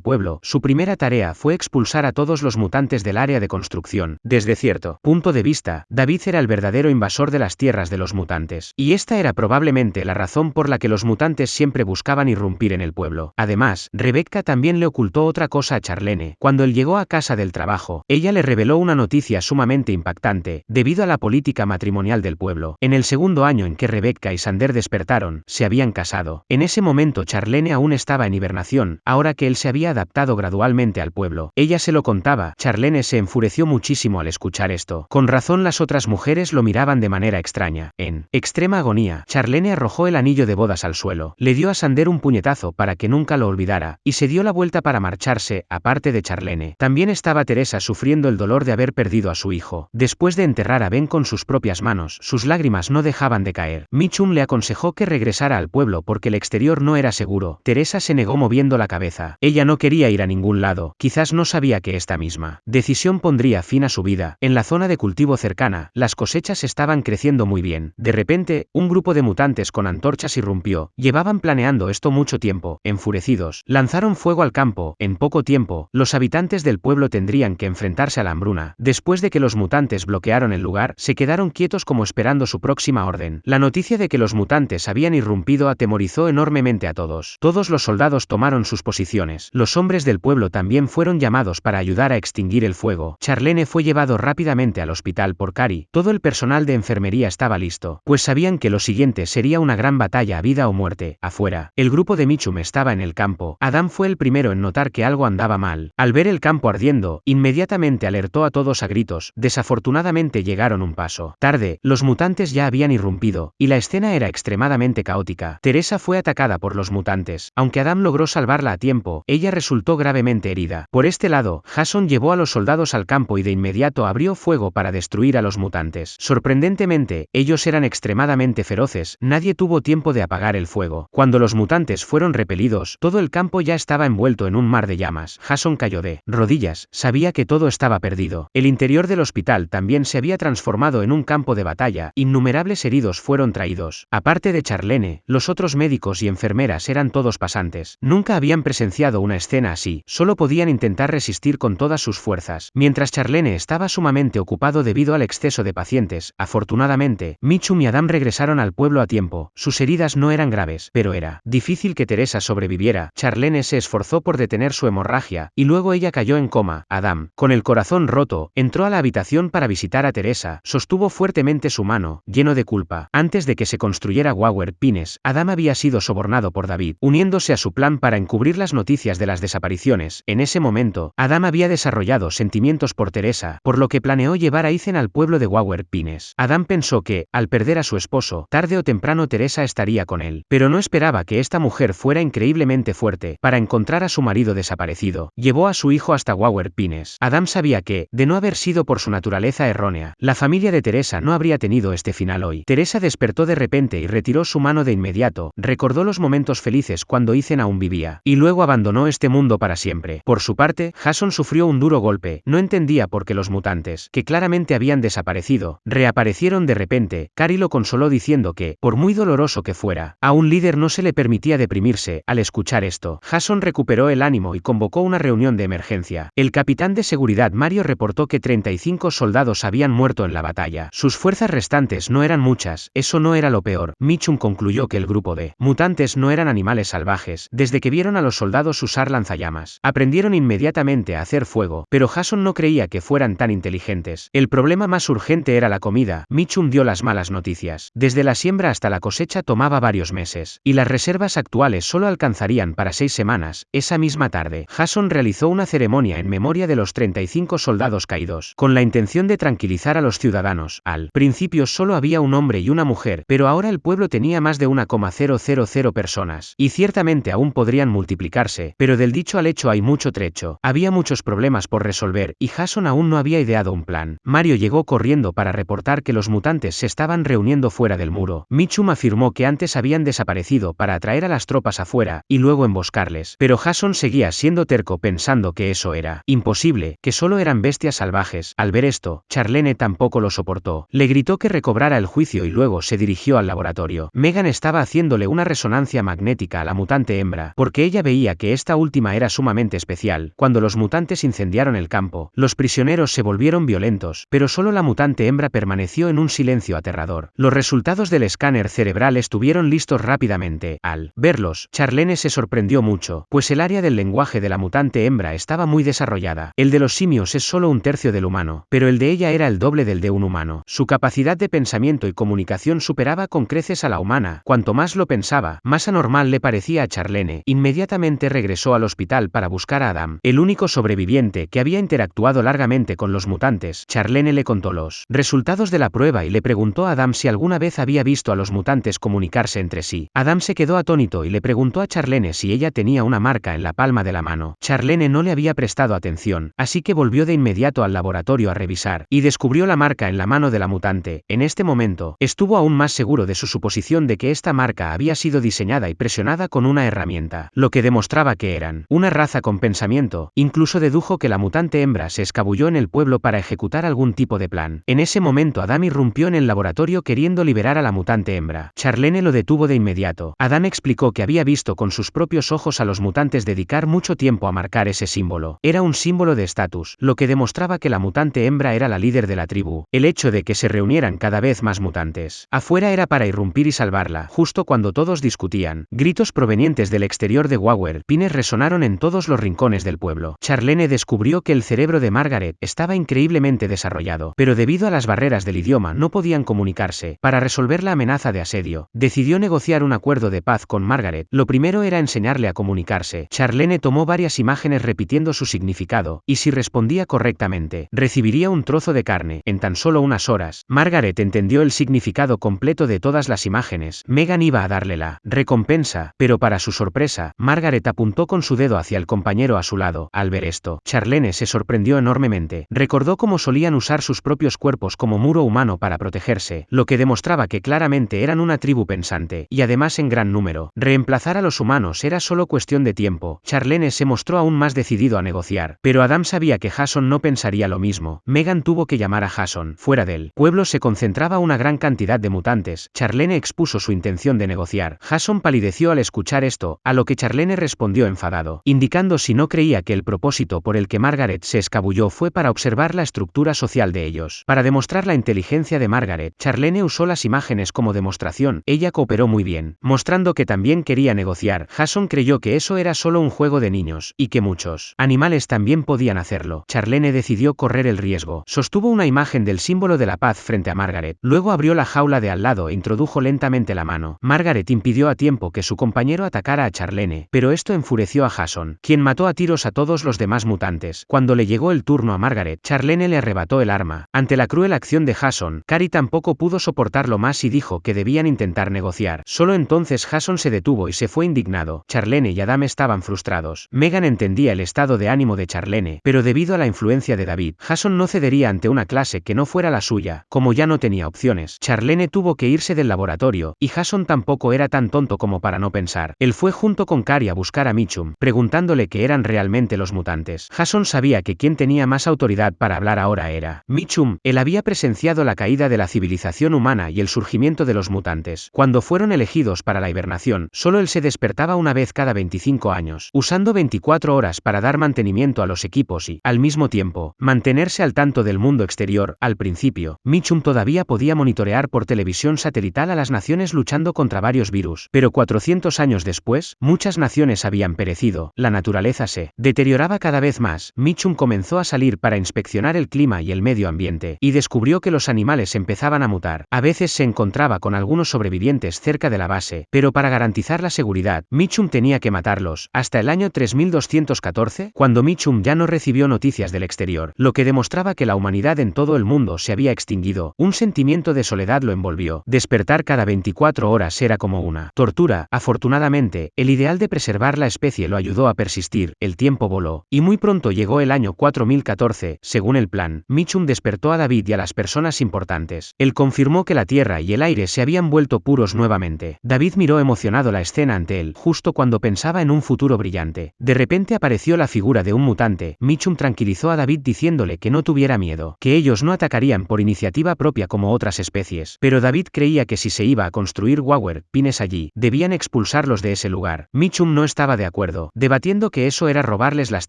pueblo. Su primera tarea fue expulsar a todos los mutantes del área de construcción. Desde cierto punto de vista, David era el verdadero invasor de las tierras de los mutantes, y esta era probablemente la razón por la que los mutantes siempre buscaban irrumpir en el pueblo. Además, Rebecca también le ocultó otra cosa a Charlene. Cuando él llegó a casa del trabajo, ella le reveló una noticia sumamente impactante, debido a la política matrimonial del pueblo. En el segundo año en que Rebecca y Xander despertaron, se habían casado. En ese momento Charlene aún estaba en hibernación, ahora que él se había adaptado gradualmente al pueblo. Ella se lo contaba. Charlene se enfureció muchísimo al escuchar esto. Con razón las otras mujeres lo miraban de manera extraña. En extrema agonía, Charlene arrojó el anillo de bodas al suelo, le dio a Xander un puñetazo para que nunca lo olvidara, y se dio la vuelta para marcharse. Aparte de Charlene, también estaba Teresa sufriendo el dolor de haber perdido a su hijo. Después de enterrar a Ben con sus propias manos, sus lágrimas no dejaban de caer. Mitchum le aconsejó que regresara al pueblo porque el exterior no era seguro. Teresa se negó moviendo la cabeza. Ella no quería ir a ningún lado, quizás no sabía que esta misma decisión pondría fin a su vida. En la zona de cultivo cercana, las cosechas estaban creciendo muy bien. De repente, un grupo de mutantes con antorchas irrumpió. Llevaban planeando esto mucho tiempo. Enfurecidos, lanzaron fuego al campo. En poco tiempo, los habitantes del pueblo tendrían que enfrentarse a la hambruna. Después de que los mutantes bloquearon el lugar, se quedaron quietos como esperando su próxima orden. La noticia de que los mutantes habían irrumpido atemorizó enormemente a todos. Todos los soldados tomaron sus posiciones. Los hombres del pueblo también fueron llamados para ayudar a extinguir el fuego. Charlene fue llevado rápidamente al hospital por Cari. Todo el personal de enfermería estaba listo, pues sabían que lo siguiente sería una gran batalla a vida o muerte. Afuera, el grupo de Mitchum estaba en el campo. Adam fue el primero en notar que algo andaba mal. Al ver el campo ardiendo, inmediatamente alertó a todos a gritos. Desafortunadamente llegaron un paso tarde, los mutantes ya habían irrumpido, y la escena era extremadamente caótica. Teresa fue atacada por los mutantes. Aunque Adam logró salvarla a tiempo, ella resultó gravemente herida. Por este lado, Jason llevó a los soldados al campo y de inmediato abrió fuego para destruir a los mutantes. Sorprendentemente, ellos eran extremadamente feroces. Nadie tuvo tiempo de apagar el fuego. Cuando los mutantes fueron repelidos, todo el campo ya estaba envuelto en un mar de llamas. Jason cayó de rodillas. Sabía que todo estaba perdido. El interior del hospital también se había transformado en un campo de batalla. Innumerables heridos fueron traídos. Aparte de Charlene, los otros médicos y enfermeras eran todos pasantes. Nunca habían presenciado una escena así. Solo podían intentar resistir con todas sus fuerzas. Mientras Charlene estaba sumamente ocupado debido al exceso de pacientes, afortunadamente, Mitchum y Adam regresaron al pueblo a tiempo. Sus heridas no eran graves, pero era difícil que Teresa sobreviviera. Charlene se esforzó por detener su hemorragia, y luego ella cayó en coma. Adam, con el corazón roto, entró a la habitación para visitar a Teresa. Sostuvo fuertemente su mano, lleno de culpa. Antes de que se construyera Wayward Pines, Adam había sido sobornado por David, uniéndose a su plan para encubrir las noticias de las desapariciones. En ese momento, Adam había desarrollado sentimientos por Teresa, por lo que planeó llevar a Ethan al pueblo de Wayward Pines. Adam pensó que, al perder a su esposo, tarde o temprano Teresa estaría con él, pero no esperaba que esta mujer fuera increíblemente fuerte. Para encontrar a su marido desaparecido, llevó a su hijo hasta Wayward Pines. Adam sabía que, de no haber sido por su naturaleza errónea, la familia de Teresa no habría tenido este final hoy. Teresa despertó de repente y retiró su mano de inmediato. Recordó los momentos felices cuando Ethan aún vivía, y luego abandonó este mundo para siempre. Por su parte, Jason sufrió un duro golpe. No entendía por qué los mutantes, que claramente habían desaparecido, reaparecieron de repente. Cari lo consoló diciendo que, por muy doloroso que fuera, a un líder no se le permitía deprimirse. Al escuchar esto, Jason recuperó el ánimo y convocó una reunión de emergencia. El capitán de seguridad Mario reportó que 35 soldados habían muerto en la batalla. Sus fuerzas restantes no eran muchas, eso no era lo peor. Mitchum concluyó que el grupo de mutantes no eran animales salvajes. Desde que vieron a los soldados usar lanzallamas, aprendieron inmediatamente a hacer fuego, pero Jason no creía que fueran tan inteligentes. El problema más urgente era la comida. Mitchum dio las malas noticias. Desde la siembra hasta la cosecha tomaba varios meses, y las reservas actuales solo alcanzarían para 6 semanas. Esa misma tarde, Jason realizó una ceremonia en memoria de los 35 soldados caídos, con la intención de tranquilizar a los ciudadanos. Al principio solo había un hombre y una mujer, pero ahora el pueblo tenía más de 1,000 personas, y ciertamente probablemente aún podrían multiplicarse, pero del dicho al hecho hay mucho trecho. Había muchos problemas por resolver, y Jason aún no había ideado un plan. Mario llegó corriendo para reportar que los mutantes se estaban reuniendo fuera del muro. Mitchum afirmó que antes habían desaparecido para atraer a las tropas afuera, y luego emboscarles. Pero Jason seguía siendo terco pensando que eso era imposible, que solo eran bestias salvajes. Al ver esto, Charlene tampoco lo soportó. Le gritó que recobrara el juicio y luego se dirigió al laboratorio. Megan estaba haciéndole una resonancia magnética a la mutante hembra, porque ella veía que esta última era sumamente especial. Cuando los mutantes incendiaron el campo, los prisioneros se volvieron violentos, pero solo la mutante hembra permaneció en un silencio aterrador. Los resultados del escáner cerebral estuvieron listos rápidamente. Al verlos, Charlene se sorprendió mucho, pues el área del lenguaje de la mutante hembra estaba muy desarrollada. El de los simios es solo un tercio del humano, pero el de ella era el doble del de un humano. Su capacidad de pensamiento y comunicación superaba con creces a la humana. Cuanto más lo pensaba, más anormal le parecía a Charlene. Inmediatamente regresó al hospital para buscar a Adam, el único sobreviviente que había interactuado largamente con los mutantes. Charlene le contó los resultados de la prueba y le preguntó a Adam si alguna vez había visto a los mutantes comunicarse entre sí. Adam se quedó atónito y le preguntó a Charlene si ella tenía una marca en la palma de la mano. Charlene no le había prestado atención, así que volvió de inmediato al laboratorio a revisar, y descubrió la marca en la mano de la mutante. En este momento, estuvo aún más seguro de su suposición de que esta marca había sido diseñada y presionada con una herramienta, lo que demostraba que eran una raza con pensamiento. Incluso dedujo que la mutante hembra se escabulló en el pueblo para ejecutar algún tipo de plan. En ese momento Adam irrumpió en el laboratorio queriendo liberar a la mutante hembra. Charlene lo detuvo de inmediato. Adam explicó que había visto con sus propios ojos a los mutantes dedicar mucho tiempo a marcar ese símbolo. Era un símbolo de estatus, lo que demostraba que la mutante hembra era la líder de la tribu. El hecho de que se reunieran cada vez más mutantes afuera era para irrumpir y salvarla. Justo cuando todos discutían, gritos provenientes del exterior de Wawer Pines resonaron en todos los rincones del pueblo. Charlene descubrió que el cerebro de Margaret estaba increíblemente desarrollado, pero debido a las barreras del idioma no podían comunicarse. Para resolver la amenaza de asedio, decidió negociar un acuerdo de paz con Margaret. Lo primero era enseñarle a comunicarse. Charlene tomó varias imágenes repitiendo su significado, y si respondía correctamente, recibiría un trozo de carne. En tan solo unas horas, Margaret entendió el significado completo de todas las imágenes. Megan iba a darle la recompensa, pero para su sorpresa, Margaret apuntó con su dedo hacia el compañero a su lado. Al ver esto, Charlene se sorprendió enormemente. Recordó cómo solían usar sus propios cuerpos como muro humano para protegerse, lo que demostraba que claramente eran una tribu pensante, y además en gran número. Reemplazar a los humanos era solo cuestión de tiempo. Charlene se mostró aún más decidido a negociar, pero Adam sabía que Jason no pensaría lo mismo. Megan tuvo que llamar a Jason. Fuera del pueblo se concentraba una gran cantidad de mutantes. Charlene expuso su intención de negociar. Jason palideció al escuchar esto, a lo que Charlene respondió enfadado, indicando si no creía que el propósito por el que Margaret se escabulló fue para observar la estructura social de ellos. Para demostrar la inteligencia de Margaret, Charlene usó las imágenes como demostración. Ella cooperó muy bien, mostrando que también quería negociar. Jason creyó que eso era solo un juego de niños, y que muchos animales también podían hacerlo. Charlene decidió correr el riesgo. Sostuvo una imagen del símbolo de la paz frente a Margaret. Luego abrió la jaula de al lado e introdujo lentamente la mano. Margaret impidió a tiempo que su compañero atacara a Charlene, pero esto enfureció a Jason, quien mató a tiros a todos los demás mutantes. Cuando le llegó el turno a Margaret, Charlene le arrebató el arma. Ante la cruel acción de Jason, Carrie tampoco pudo soportarlo más y dijo que debían intentar negociar. Solo entonces Jason se detuvo y se fue indignado. Charlene y Adam estaban frustrados. Megan entendía el estado de ánimo de Charlene, pero debido a la influencia de David, Jason no cedería ante una clase que no fuera la suya. Como ya no tenía opciones, Charlene tuvo que irse del laboratorio, y Jason tampoco era tan tonto como para no pensar. Él fue junto con Carrie a buscar a Mitchum, preguntándole qué eran realmente los mutantes. Jason sabía que quien tenía más autoridad para hablar ahora era Mitchum. Él había presenciado la caída de la civilización humana y el surgimiento de los mutantes. Cuando fueron elegidos para la hibernación, solo él se despertaba una vez cada 25 años, usando 24 horas para dar mantenimiento a los equipos y, al mismo tiempo, mantenerse al tanto del mundo exterior. Al principio, Mitchum todavía podía monitorear por televisión satelital a las naciones luchando contra varios virus, pero 400 años después, muchas naciones habían perecido. La naturaleza se deterioraba cada vez más. Mitchum comenzó a salir para inspeccionar el clima y el medio ambiente, y descubrió que los animales empezaban a mutar. A veces se encontraba con algunos sobrevivientes cerca de la base, pero para garantizar la seguridad, Mitchum tenía que matarlos. Hasta el año 3214, cuando Mitchum ya no recibió noticias del exterior, lo que demostraba que la humanidad en todo el mundo se había extinguido, un sentimiento de soledad lo envolvió. Despertar cada 24 horas era como una tortura. Afortunadamente, obstante, el ideal de preservar la especie lo ayudó a persistir, el tiempo voló, y muy pronto llegó el año 4014, según el plan. Mitchum despertó a David y a las personas importantes. Él confirmó que la tierra y el aire se habían vuelto puros nuevamente. David miró emocionado la escena ante él, justo cuando pensaba en un futuro brillante. De repente apareció la figura de un mutante. Mitchum tranquilizó a David diciéndole que no tuviera miedo, que ellos no atacarían por iniciativa propia como otras especies. Pero David creía que si se iba a construir Wayward Pines allí, debían expulsarlos de ese lugar. Mitchum no estaba de acuerdo, debatiendo que eso era robarles las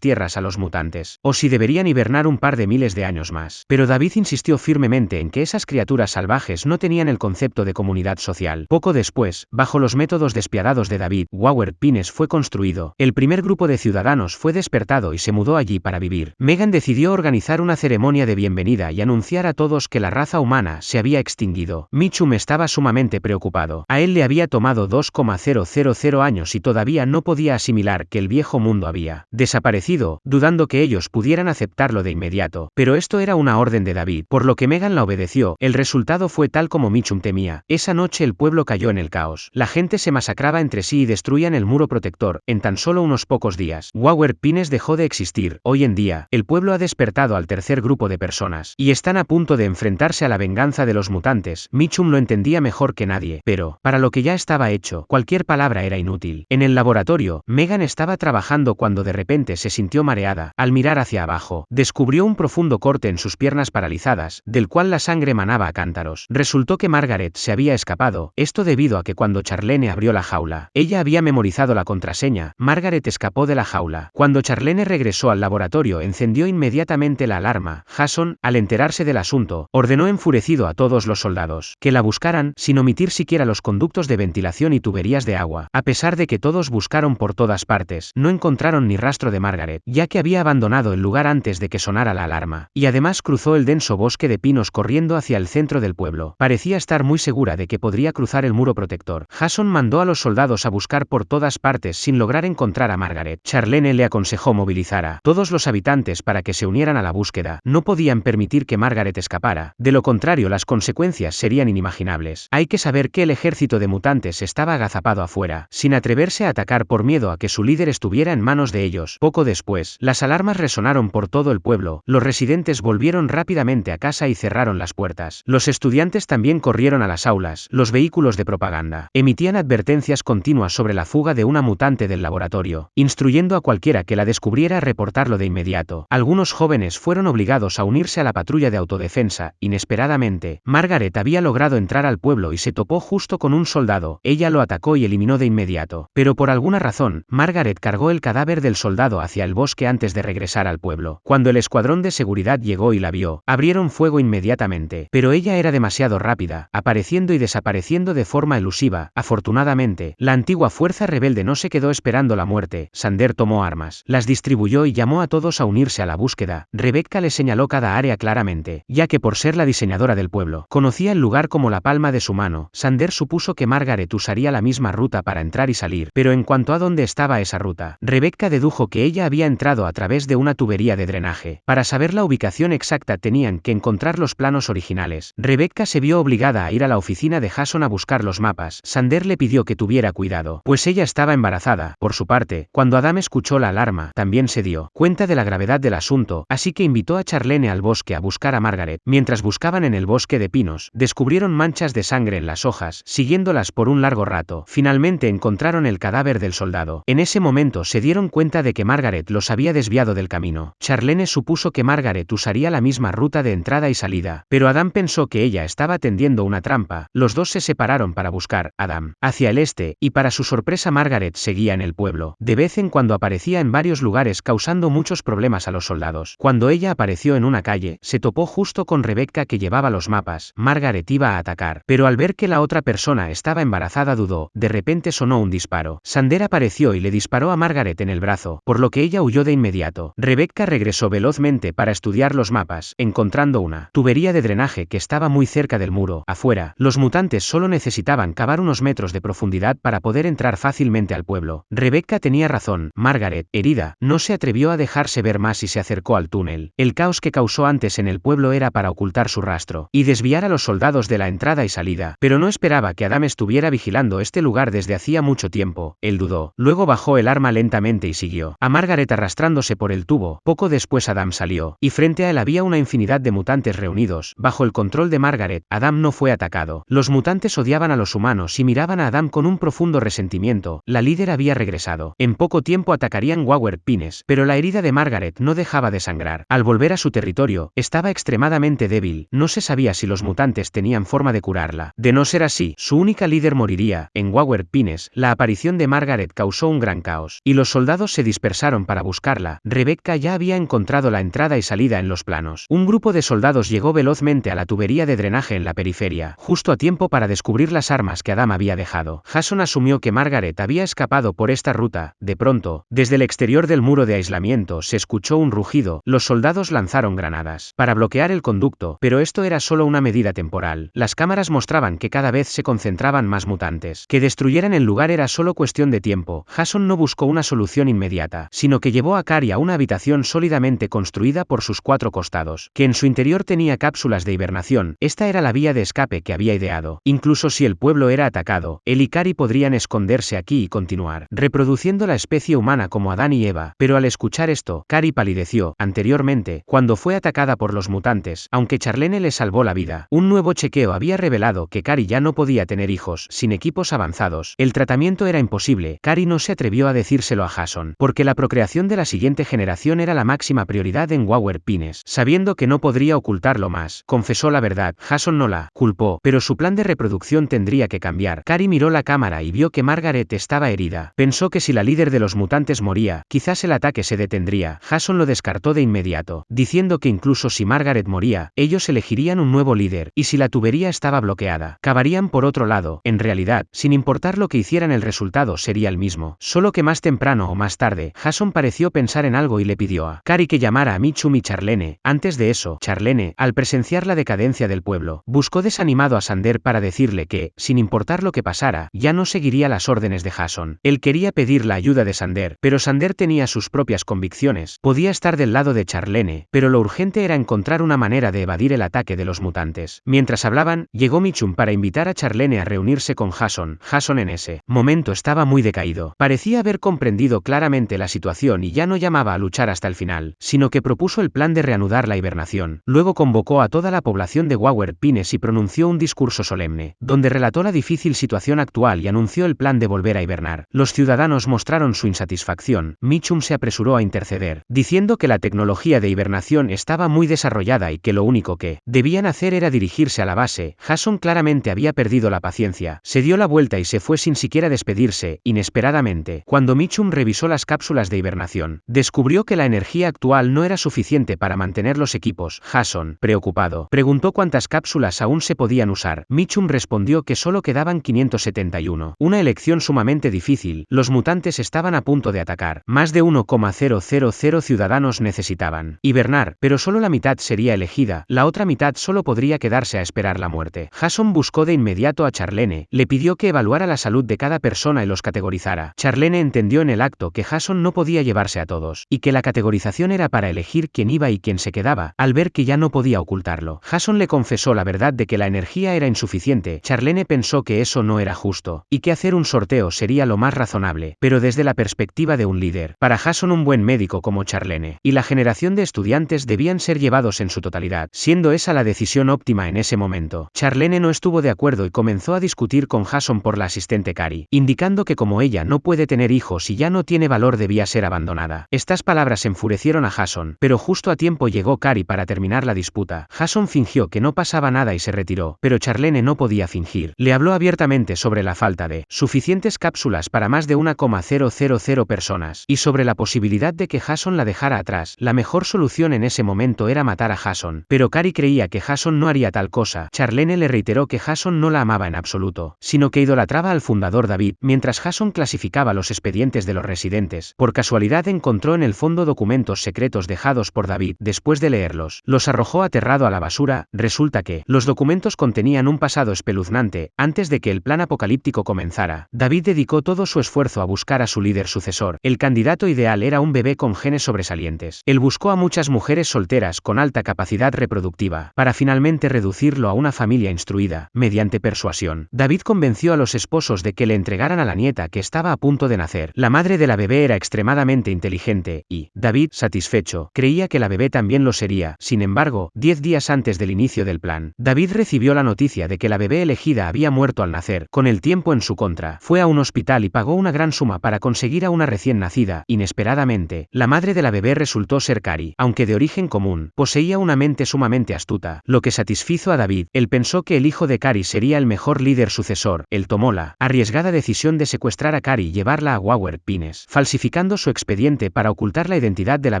tierras a los mutantes, o si deberían hibernar un par de miles de años más. Pero David insistió firmemente en que esas criaturas salvajes no tenían el concepto de comunidad social. Poco después, bajo los métodos despiadados de David, Wayward Pines fue construido. El primer grupo de ciudadanos fue despertado y se mudó allí para vivir. Megan decidió organizar una ceremonia de bienvenida y anunciar a todos que la raza humana se había extinguido. Mitchum estaba sumamente preocupado. A él le había tomado 2,000 años y todavía no podía asimilar que el viejo mundo había desaparecido, dudando que ellos pudieran aceptarlo de inmediato. Pero esto era una orden de David, por lo que Megan la obedeció. El resultado fue tal como Mitchum temía. Esa noche el pueblo cayó en el caos. La gente se masacraba entre sí y destruían el muro protector. En tan solo unos pocos días, Wayward Pines dejó de existir. Hoy en día, el pueblo ha despertado al tercer grupo de personas, y están a punto de enfrentarse a la venganza de los mutantes. Mitchum lo entendía mejor que nadie, pero, para lo que ya estaba hecho, cualquier palabra era inútil. En el laboratorio, Megan estaba trabajando cuando de repente se sintió mareada. Al mirar hacia abajo, descubrió un profundo corte en sus piernas paralizadas, del cual la sangre manaba a cántaros. Resultó que Margaret se había escapado, esto debido a que cuando Charlene abrió la jaula, ella había memorizado la contraseña. Margaret escapó de la jaula. Cuando Charlene regresó al laboratorio, encendió inmediatamente la alarma. Jason, al enterarse del asunto, ordenó enfurecido a todos los soldados que la buscaran, sin omitir siquiera los conductos de ventilación y tuberías de agua. A pesar de que todos buscaron por todas partes, no encontraron ni rastro de Margaret, ya que había abandonado el lugar antes de que sonara la alarma, y además cruzó el denso bosque de pinos corriendo hacia el centro del pueblo. Parecía estar muy segura de que podría cruzar el muro protector. Jason mandó a los soldados a buscar por todas partes sin lograr encontrar a Margaret. Charlene le aconsejó movilizar a todos los habitantes para que se unieran a la búsqueda. No podían permitir que Margaret escapara, de lo contrario las consecuencias serían inimaginables. Hay que saber que el ejército de mutantes estaba agazapado afuera, sin atreverse a atacar por miedo a que su líder estuviera en manos de ellos. Poco después, las alarmas resonaron por todo el pueblo. Los residentes volvieron rápidamente a casa y cerraron las puertas. Los estudiantes también corrieron a las aulas. Los vehículos de propaganda emitían advertencias continuas sobre la fuga de una mutante del laboratorio, instruyendo a cualquiera que la descubriera a reportarlo de inmediato. Algunos jóvenes fueron obligados a unirse a la patrulla de autodefensa. Inesperadamente, Margaret había logrado entrar al pueblo y se topó justo con un soldado. Ella lo atacó y eliminó de inmediato. Pero por alguna razón, Margaret cargó el cadáver del soldado hacia el bosque antes de regresar al pueblo. Cuando el escuadrón de seguridad llegó y la vio, abrieron fuego inmediatamente. Pero ella era demasiado rápida, apareciendo y desapareciendo de forma elusiva. Afortunadamente, la antigua fuerza rebelde no se quedó esperando la muerte. Sander tomó armas, las distribuyó y llamó a todos a unirse a la búsqueda. Rebecca le señaló cada área claramente, ya que por ser la diseñadora del pueblo, conocía el lugar como la palma de su mano. Sander supuso que Margaret usaría la misma ruta para entrar y salir, pero en cuanto a dónde estaba esa ruta, Rebecca dedujo que ella había entrado a través de una tubería de drenaje. Para saber la ubicación exacta tenían que encontrar los planos originales. Rebecca se vio obligada a ir a la oficina de Jason a buscar los mapas. Sander le pidió que tuviera cuidado, pues ella estaba embarazada. Por su parte, cuando Adam escuchó la alarma, también se dio cuenta de la gravedad del asunto, así que invitó a Charlene al bosque a buscar a Margaret. Mientras buscaban en el bosque de pinos, descubrieron manchas de sangre en las hojas. Siguiéndolas por un largo rato, finalmente encontraron el cadáver del soldado. En ese momento se dieron cuenta de que Margaret los había desviado del camino. Charlene supuso que Margaret usaría la misma ruta de entrada y salida, pero Adam pensó que ella estaba tendiendo una trampa. Los dos se separaron para buscar Adam hacia el este, y para su sorpresa Margaret seguía en el pueblo. De vez en cuando aparecía en varios lugares causando muchos problemas a los soldados. Cuando ella apareció en una calle, se topó justo con Rebecca que llevaba los mapas. Margaret iba a atacar, pero al ver que la otra persona estaba embarazada dudó. De repente sonó un disparo. Sander apareció y le disparó a Margaret en el brazo, por lo que ella huyó de inmediato. Rebecca regresó velozmente para estudiar los mapas, encontrando una tubería de drenaje que estaba muy cerca del muro. Afuera, los mutantes solo necesitaban cavar unos metros de profundidad para poder entrar fácilmente al pueblo. Rebecca tenía razón. Margaret, herida, no se atrevió a dejarse ver más y se acercó al túnel. El caos que causó antes en el pueblo era para ocultar su rastro y desviar a los soldados de la entrada y salida, pero no esperaba que Adam estuviera vigilando este lugar desde hacía mucho mucho tiempo, él dudó. Luego bajó el arma lentamente y siguió a Margaret arrastrándose por el tubo. Poco después Adam salió, y frente a él había una infinidad de mutantes reunidos. Bajo el control de Margaret, Adam no fue atacado. Los mutantes odiaban a los humanos y miraban a Adam con un profundo resentimiento. La líder había regresado. En poco tiempo atacarían Wayward Pines, pero la herida de Margaret no dejaba de sangrar. Al volver a su territorio, estaba extremadamente débil. No se sabía si los mutantes tenían forma de curarla. De no ser así, su única líder moriría. En Wayward Pines, la aparición de Margaret causó un gran caos, y los soldados se dispersaron para buscarla. Rebecca ya había encontrado la entrada y salida en los planos. Un grupo de soldados llegó velozmente a la tubería de drenaje en la periferia, justo a tiempo para descubrir las armas que Adam había dejado. Jason asumió que Margaret había escapado por esta ruta. De pronto, desde el exterior del muro de aislamiento se escuchó un rugido. Los soldados lanzaron granadas para bloquear el conducto, pero esto era solo una medida temporal. Las cámaras mostraban que cada vez se concentraban más mutantes. Que destruyeran el lugar era solo cuestión de tiempo. Jason no buscó una solución inmediata, sino que llevó a Cary a una habitación sólidamente construida por sus 4 costados, que en su interior tenía cápsulas de hibernación. Esta era la vía de escape que había ideado. Incluso si el pueblo era atacado, él y Cary podrían esconderse aquí y continuar reproduciendo la especie humana como Adán y Eva. Pero al escuchar esto, Cary palideció. Anteriormente, cuando fue atacada por los mutantes, aunque Charlene le salvó la vida, un nuevo chequeo había revelado que Cary ya no podía tener hijos sin equipos avanzados. El tratamiento era imposible. Cary no se atrevió a decírselo a Jason, porque la procreación de la siguiente generación era la máxima prioridad en Wayward Pines. Sabiendo que no podría ocultarlo más, confesó la verdad. Jason no la culpó, pero su plan de reproducción tendría que cambiar. Cary miró la cámara y vio que Margaret estaba herida. Pensó que si la líder de los mutantes moría, quizás el ataque se detendría. Jason lo descartó de inmediato, diciendo que incluso si Margaret moría, ellos elegirían un nuevo líder, y si la tubería estaba bloqueada, cavarían por otro lado. En realidad, sin importar lo que hicieran, el resultado sería el mismo, solo que más temprano o más tarde. Jason pareció pensar en algo y le pidió a Cary que llamara a Mitchum y Charlene. Antes de eso, Charlene, al presenciar la decadencia del pueblo, buscó desanimado a Sander para decirle que, sin importar lo que pasara, ya no seguiría las órdenes de Jason. Él quería pedir la ayuda de Sander, pero Sander tenía sus propias convicciones. Podía estar del lado de Charlene, pero lo urgente era encontrar una manera de evadir el ataque de los mutantes. Mientras hablaban, llegó Mitchum para invitar a Charlene a reunirse con Jason. Jason en ese momento estaba muy decaído. Parecía haber comprendido claramente la situación y ya no llamaba a luchar hasta el final, sino que propuso el plan de reanudar la hibernación. Luego convocó a toda la población de Wayward Pines y pronunció un discurso solemne, donde relató la difícil situación actual y anunció el plan de volver a hibernar. Los ciudadanos mostraron su insatisfacción. Mitchum se apresuró a interceder, diciendo que la tecnología de hibernación estaba muy desarrollada y que lo único que debían hacer era dirigirse a la base. Jason claramente había perdido la paciencia. Se dio la vuelta y se fue sin siquiera despedirse. Inesperadamente, cuando Mitchum revisó las cápsulas de hibernación, descubrió que la energía actual no era suficiente para mantener los equipos. Jason, preocupado, preguntó cuántas cápsulas aún se podían usar. Mitchum respondió que solo quedaban 571. Una elección sumamente difícil. Los mutantes estaban a punto de atacar. Más de 1,000 ciudadanos necesitaban hibernar, pero solo la mitad sería elegida. La otra mitad solo podría quedarse a esperar la muerte. Jason buscó de inmediato a Charlene, le pidió que evaluara la salud de cada persona y los categorizara. Charlene entendió en el acto que Jason no podía llevarse a todos, y que la categorización era para elegir quién iba y quién se quedaba. Al ver que ya no podía ocultarlo, Jason le confesó la verdad de que la energía era insuficiente. Charlene pensó que eso no era justo, y que hacer un sorteo sería lo más razonable, pero desde la perspectiva de un líder. Para Jason, un buen médico como Charlene y la generación de estudiantes debían ser llevados en su totalidad, siendo esa la decisión óptima en ese momento. Charlene no estuvo de acuerdo y comenzó a discutir con Jason por la asistente Cary, indicando que como ella no puede tener hijos y ya no tiene valor, debía ser abandonada. Estas palabras enfurecieron a Jason, pero justo a tiempo llegó Cary para terminar la disputa. Jason fingió que no pasaba nada y se retiró, pero Charlene no podía fingir. Le habló abiertamente sobre la falta de suficientes cápsulas para más de 1,000 personas, y sobre la posibilidad de que Jason la dejara atrás. La mejor solución en ese momento era matar a Jason, pero Cary creía que Jason no haría tal cosa. Charlene le reiteró que Jason no la amaba en absoluto, sino que idolatraba al fundador David. Mientras Jason clasificaba los expedientes de los residentes, por casualidad encontró en el fondo documentos secretos dejados por David. Después de leerlos, los arrojó aterrado a la basura. Resulta que los documentos contenían un pasado espeluznante. Antes de que el plan apocalíptico comenzara, David dedicó todo su esfuerzo a buscar a su líder sucesor. El candidato ideal era un bebé con genes sobresalientes. Él buscó a muchas mujeres solteras con alta capacidad reproductiva, para finalmente reducirlo a una familia instruida. Mediante persuasión, David convenció a los esposos de que le entregaran a la nieta que estaba a punto de nacer. La madre de la bebé era extremadamente inteligente, y David, satisfecho, creía que la bebé también lo sería. Sin embargo, 10 días antes del inicio del plan, David recibió la noticia de que la bebé elegida había muerto al nacer. Con el tiempo en su contra, fue a un hospital y pagó una gran suma para conseguir a una recién nacida. Inesperadamente, la madre de la bebé resultó ser Carrie. Aunque de origen común, poseía una mente sumamente astuta, lo que satisfizo a David. Él pensó que el hijo de Carrie sería el mejor líder sucesor. Él tomó la arriesgada decisión de secuestrar a Carrie y llevarla a Wayward Pines, falsificando su expediente para ocultar la identidad de la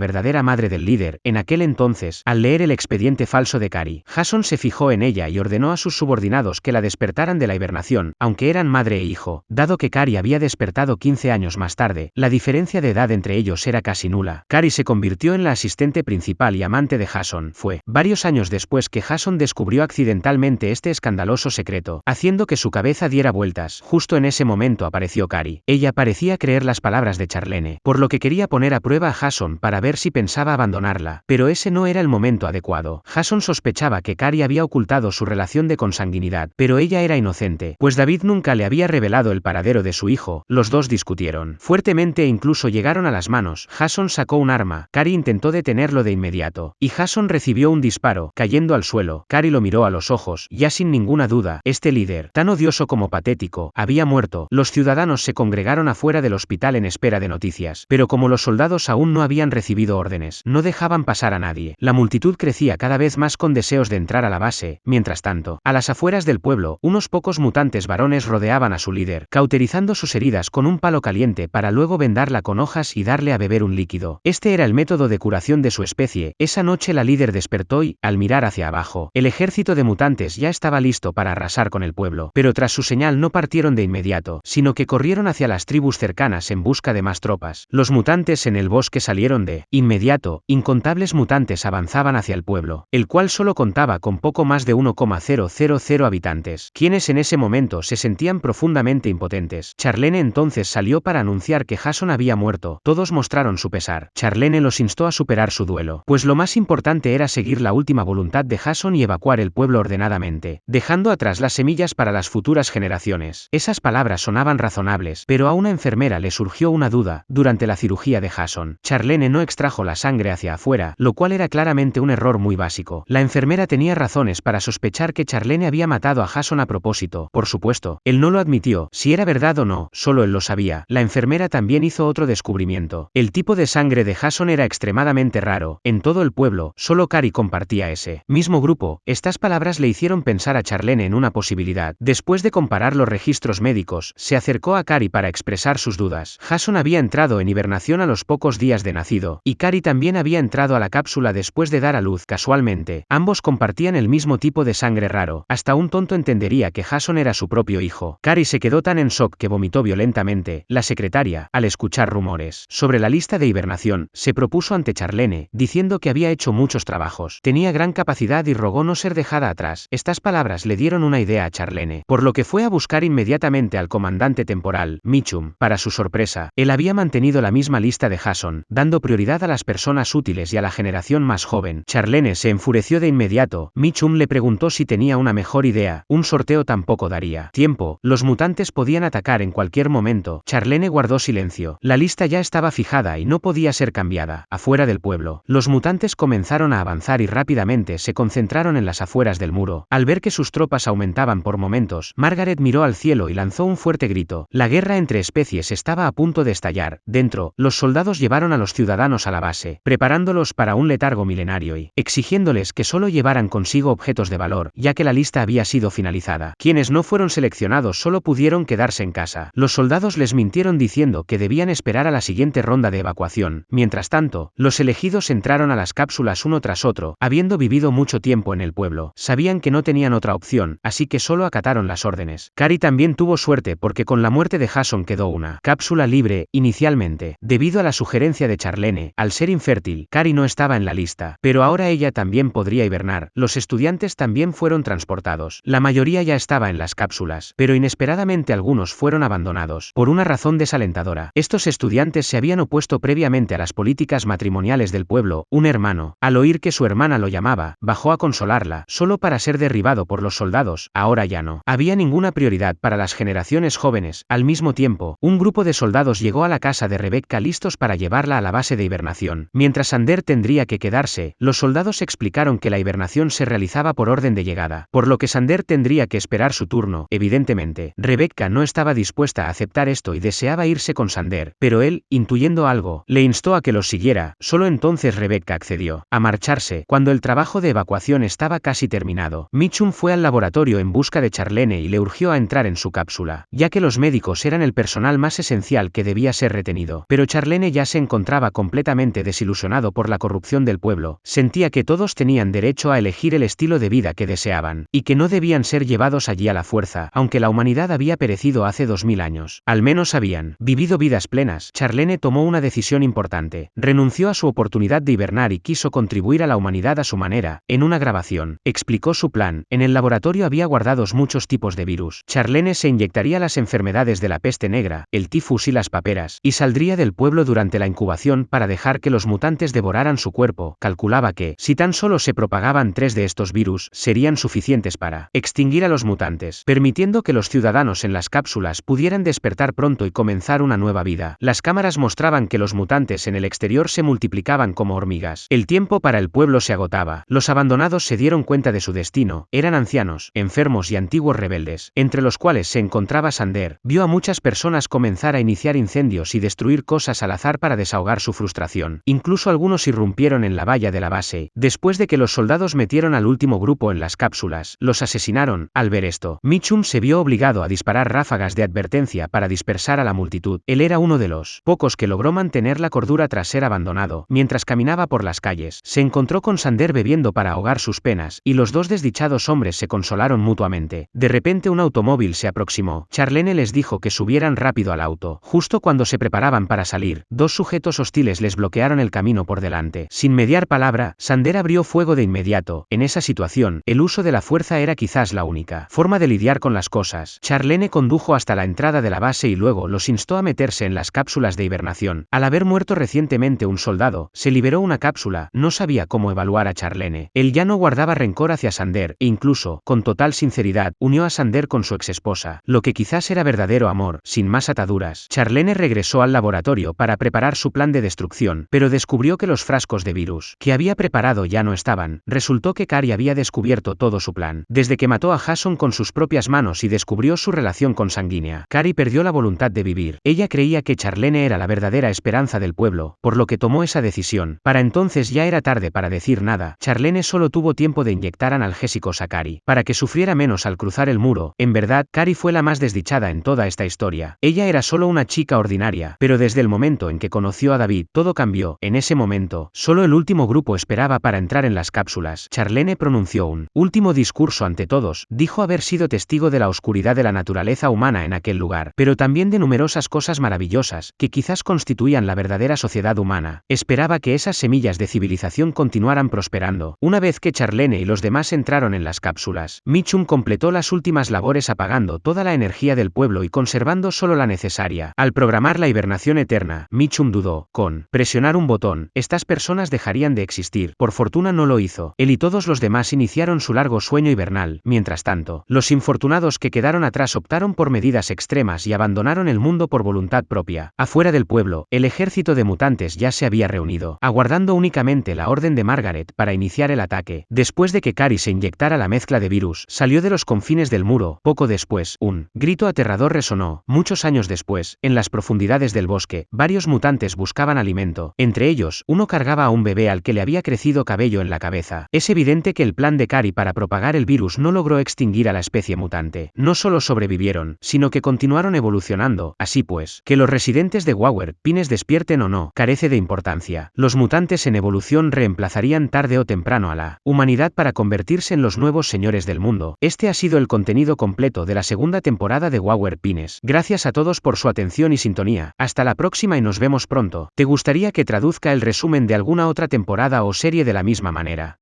verdadera madre del líder. En aquel entonces, al leer el expediente falso de Carrie, Jason se fijó en ella y ordenó a sus subordinados que la despertaran de la hibernación, aunque eran madre e hijo. Dado que Carrie había despertado 15 años más tarde, la diferencia de edad entre ellos era casi nula. Carrie se convirtió en la asistente principal y amante de Jason. Fue varios años después que Jason descubrió accidentalmente este escandaloso secreto, haciendo que su cabeza diera vueltas. Justo en ese momento apareció Carrie. Ella parecía creer las palabras de Charlene, por lo que quería poner a prueba a Jason para ver si pensaba abandonarla, pero ese no era el momento adecuado. Jason sospechaba que Carrie había ocultado su relación de consanguinidad, pero ella era inocente, pues David nunca le había revelado el paradero de su hijo. Los dos discutieron fuertemente e incluso llegaron a las manos. Jason sacó un arma. Carrie intentó detenerlo de inmediato, y Jason recibió un disparo, cayendo al suelo. Carrie lo miró a los ojos, ya sin ninguna duda. Este líder, tan odioso como patético, había muerto. Los ciudadanos se congregaron afuera del hospital en espera de noticias, pero como los soldados aún no habían recibido órdenes, no dejaban pasar a nadie. La multitud crecía cada vez más con deseos de entrar a la base. Mientras tanto, a las afueras del pueblo, unos pocos mutantes varones rodeaban a su líder, cauterizando sus heridas con un palo caliente para luego vendarla con hojas y darle a beber un líquido. Este era el método de curación de su especie. Esa noche la líder despertó y, al mirar hacia abajo, el ejército de mutantes ya estaba listo para arrasar con el pueblo, pero tras su señal no partieron de inmediato, sino que corrieron hacia las tribus cercanas en busca de más tropas. Los mutantes en el bosque salieron de inmediato. Incontables mutantes avanzaban hacia el pueblo, el cual solo contaba con poco más de 1,000 habitantes, quienes en ese momento se sentían profundamente impotentes. Charlene entonces salió para anunciar que Jason había muerto. Todos mostraron su pesar. Charlene los instó a superar su duelo, pues lo más importante era seguir la última voluntad de Jason y evacuar el pueblo ordenadamente, dejando atrás las semillas para las futuras generaciones. Esas palabras sonaban razonables, pero a una enfermera le surgió una duda. Durante la cirugía de Jason, Charlene no extrajo la sangre hacia afuera, lo cual era claramente un error muy básico. La enfermera tenía razones para sospechar que Charlene había matado a Jason a propósito. Por supuesto, él no lo admitió. Si era verdad o no, solo él lo sabía. La enfermera también hizo otro descubrimiento. El tipo de sangre de Jason era extremadamente raro. En todo el pueblo, solo Carrie compartía ese mismo grupo. Estas palabras le hicieron pensar a Charlene en una posibilidad. Después de comparar los registros médicos, se acercó a Carrie para expresar sus dudas. Jason había entrado en hibernación a los pocos días de nacido, y Carrie también había entrado a la cápsula después de dar a luz. Casualmente, ambos compartían el mismo tipo de sangre raro. Hasta un tonto entendería que Jason era su propio hijo. Carrie se quedó tan en shock que vomitó violentamente. La secretaria, al escuchar rumores sobre la lista de hibernación, se propuso ante Charlene, diciendo que había hecho muchos trabajos, tenía gran capacidad y rogó no ser dejada atrás. Estas palabras le dieron una idea a Charlene, por lo que fue a buscar inmediatamente al comandante temporal, Mitchum. Para su sorpresa, él había mantenido la misma lista de Jason, dando prioridad a las personas útiles y a la generación más joven. Charlene se enfureció de inmediato. Mitchum le preguntó si tenía una mejor idea. Un sorteo tampoco daría tiempo. Los mutantes podían atacar en cualquier momento. Charlene guardó silencio. La lista ya estaba fijada y no podía ser cambiada. Afuera del pueblo, los mutantes comenzaron a avanzar y rápidamente se concentraron en las afueras del muro. Al ver que sus tropas aumentaban por momentos, Margaret miró al cielo y lanzó un fuerte grito. La guerra entre especies estaba a punto de estallar. Dentro, los soldados llevaron a los ciudadanos a la base, preparándolos para un letargo milenario y exigiéndoles que solo llevaran consigo objetos de valor, ya que la lista había sido finalizada. Quienes no fueron seleccionados solo pudieron quedarse en casa. Los soldados les mintieron diciendo que debían esperar a la siguiente ronda de evacuación. Mientras tanto, los elegidos entraron a las cápsulas uno tras otro. Habiendo vivido mucho tiempo en el pueblo, sabían que no tenían otra opción, así que solo acataron las órdenes. Carrie también tuvo suerte porque con la muerte de Jason quedó una cápsula libre. Inicialmente, debido a la sugerencia de Charlene, al ser infértil, Carrie no estaba en la lista, pero ahora ella también podría hibernar. Los estudiantes también fueron transportados. La mayoría ya estaba en las cápsulas, pero inesperadamente algunos fueron abandonados, por una razón desalentadora. Estos estudiantes se habían opuesto previamente a las políticas matrimoniales del pueblo. Un hermano, al oír que su hermana lo llamaba, bajó a consolarla, solo para ser derribado por los soldados. Ahora ya no había ninguna prioridad para las generaciones generaciones jóvenes. Al mismo tiempo, un grupo de soldados llegó a la casa de Rebecca listos para llevarla a la base de hibernación. Mientras Xander tendría que quedarse, los soldados explicaron que la hibernación se realizaba por orden de llegada, por lo que Xander tendría que esperar su turno. Evidentemente, Rebecca no estaba dispuesta a aceptar esto y deseaba irse con Xander, pero él, intuyendo algo, le instó a que los siguiera. Solo entonces Rebecca accedió a marcharse. Cuando el trabajo de evacuación estaba casi terminado, Mitchum fue al laboratorio en busca de Charlene y le urgió a entrar en su cápsula, ya que los médicos eran el personal más esencial que debía ser retenido. Pero Charlene ya se encontraba completamente desilusionado por la corrupción del pueblo, sentía que todos tenían derecho a elegir el estilo de vida que deseaban, y que no debían ser llevados allí a la fuerza, aunque la humanidad había perecido hace 2000 años. Al menos habían vivido vidas plenas. Charlene tomó una decisión importante, renunció a su oportunidad de hibernar y quiso contribuir a la humanidad a su manera. En una grabación, explicó su plan. En el laboratorio había guardados muchos tipos de virus. Charlene se inyectaría las enfermedades de la peste negra, el tifus y las paperas, y saldría del pueblo durante la incubación para dejar que los mutantes devoraran su cuerpo. Calculaba que, si tan solo se propagaban 3 de estos virus, serían suficientes para extinguir a los mutantes, permitiendo que los ciudadanos en las cápsulas pudieran despertar pronto y comenzar una nueva vida. Las cámaras mostraban que los mutantes en el exterior se multiplicaban como hormigas. El tiempo para el pueblo se agotaba. Los abandonados se dieron cuenta de su destino. Eran ancianos, enfermos y antiguos rebeldes, entre los cuales se encontraba Xander. Vio a muchas personas comenzar a iniciar incendios y destruir cosas al azar para desahogar su frustración. Incluso algunos irrumpieron en la valla de la base. Después de que los soldados metieron al último grupo en las cápsulas, los asesinaron. Al ver esto, Mitchum se vio obligado a disparar ráfagas de advertencia para dispersar a la multitud. Él era uno de los pocos que logró mantener la cordura tras ser abandonado. Mientras caminaba por las calles, se encontró con Xander bebiendo para ahogar sus penas, y los dos desdichados hombres se consolaron mutuamente. De repente un automóvil se aproximó. Charlene les dijo que subieran rápido al auto. Justo cuando se preparaban para salir, 2 sujetos hostiles les bloquearon el camino por delante. Sin mediar palabra, Xander abrió fuego de inmediato. En esa situación, el uso de la fuerza era quizás la única forma de lidiar con las cosas. Charlene condujo hasta la entrada de la base y luego los instó a meterse en las cápsulas de hibernación. Al haber muerto recientemente un soldado, se liberó una cápsula. No sabía cómo evaluar a Charlene. Él ya no guardaba rencor hacia Xander, e incluso, con total sinceridad, unió a Xander con su exesposa, lo que quizás era verdadero amor, sin más ataduras. Charlene regresó al laboratorio para preparar su plan de destrucción, pero descubrió que los frascos de virus que había preparado ya no estaban. Resultó que Cari había descubierto todo su plan. Desde que mató a Jason con sus propias manos y descubrió su relación consanguínea, Cari perdió la voluntad de vivir. Ella creía que Charlene era la verdadera esperanza del pueblo, por lo que tomó esa decisión. Para entonces ya era tarde para decir nada. Charlene solo tuvo tiempo de inyectar analgésicos a Cari, para que sufriera menos al cruzar el muro. En verdad, Cari fue la más desdichada en toda esta historia. Ella era solo una chica ordinaria, pero desde el momento en que conoció a David, todo cambió. En ese momento, solo el último grupo esperaba para entrar en las cápsulas. Charlene pronunció un último discurso ante todos. Dijo haber sido testigo de la oscuridad de la naturaleza humana en aquel lugar, pero también de numerosas cosas maravillosas, que quizás constituían la verdadera sociedad humana. Esperaba que esas semillas de civilización continuaran prosperando. Una vez que Charlene y los demás entraron en las cápsulas, Mitchum completó las últimas labores apagando toda la energía del pueblo y conservando solo la necesaria. Al programar la hibernación eterna, Mitchum dudó. Con presionar un botón, estas personas dejarían de existir. Por fortuna no lo hizo. Él y todos los demás iniciaron su largo sueño hibernal. Mientras tanto, los infortunados que quedaron atrás optaron por medidas extremas y abandonaron el mundo por voluntad propia. Afuera del pueblo, el ejército de mutantes ya se había reunido, aguardando únicamente la orden de Margaret para iniciar el ataque. Después de que Cari se inyectara la mezcla de virus, salió de los confines del muro. Poco después, un grito aterrador resonó. Muchos años después, en las profundidades del bosque, varios mutantes buscaban alimento. Entre ellos, uno cargaba a un bebé al que le había crecido cabello en la cabeza. Es evidente que el plan de Cari para propagar el virus no logró extinguir a la especie mutante. No solo sobrevivieron, sino que continuaron evolucionando. Así pues, que los residentes de Wayward Pines despierten o no, carece de importancia. Los mutantes en evolución reemplazarían tarde o temprano a la humanidad para convertirse en los nuevos señores del mundo. Este ha sido el contenido completo de la segunda temporada de Wayward Pines. Gracias a todos por su atención y sintonía. Hasta la próxima y nos vemos pronto. ¿Te gustaría que traduzca el resumen de alguna otra temporada o serie de la misma manera?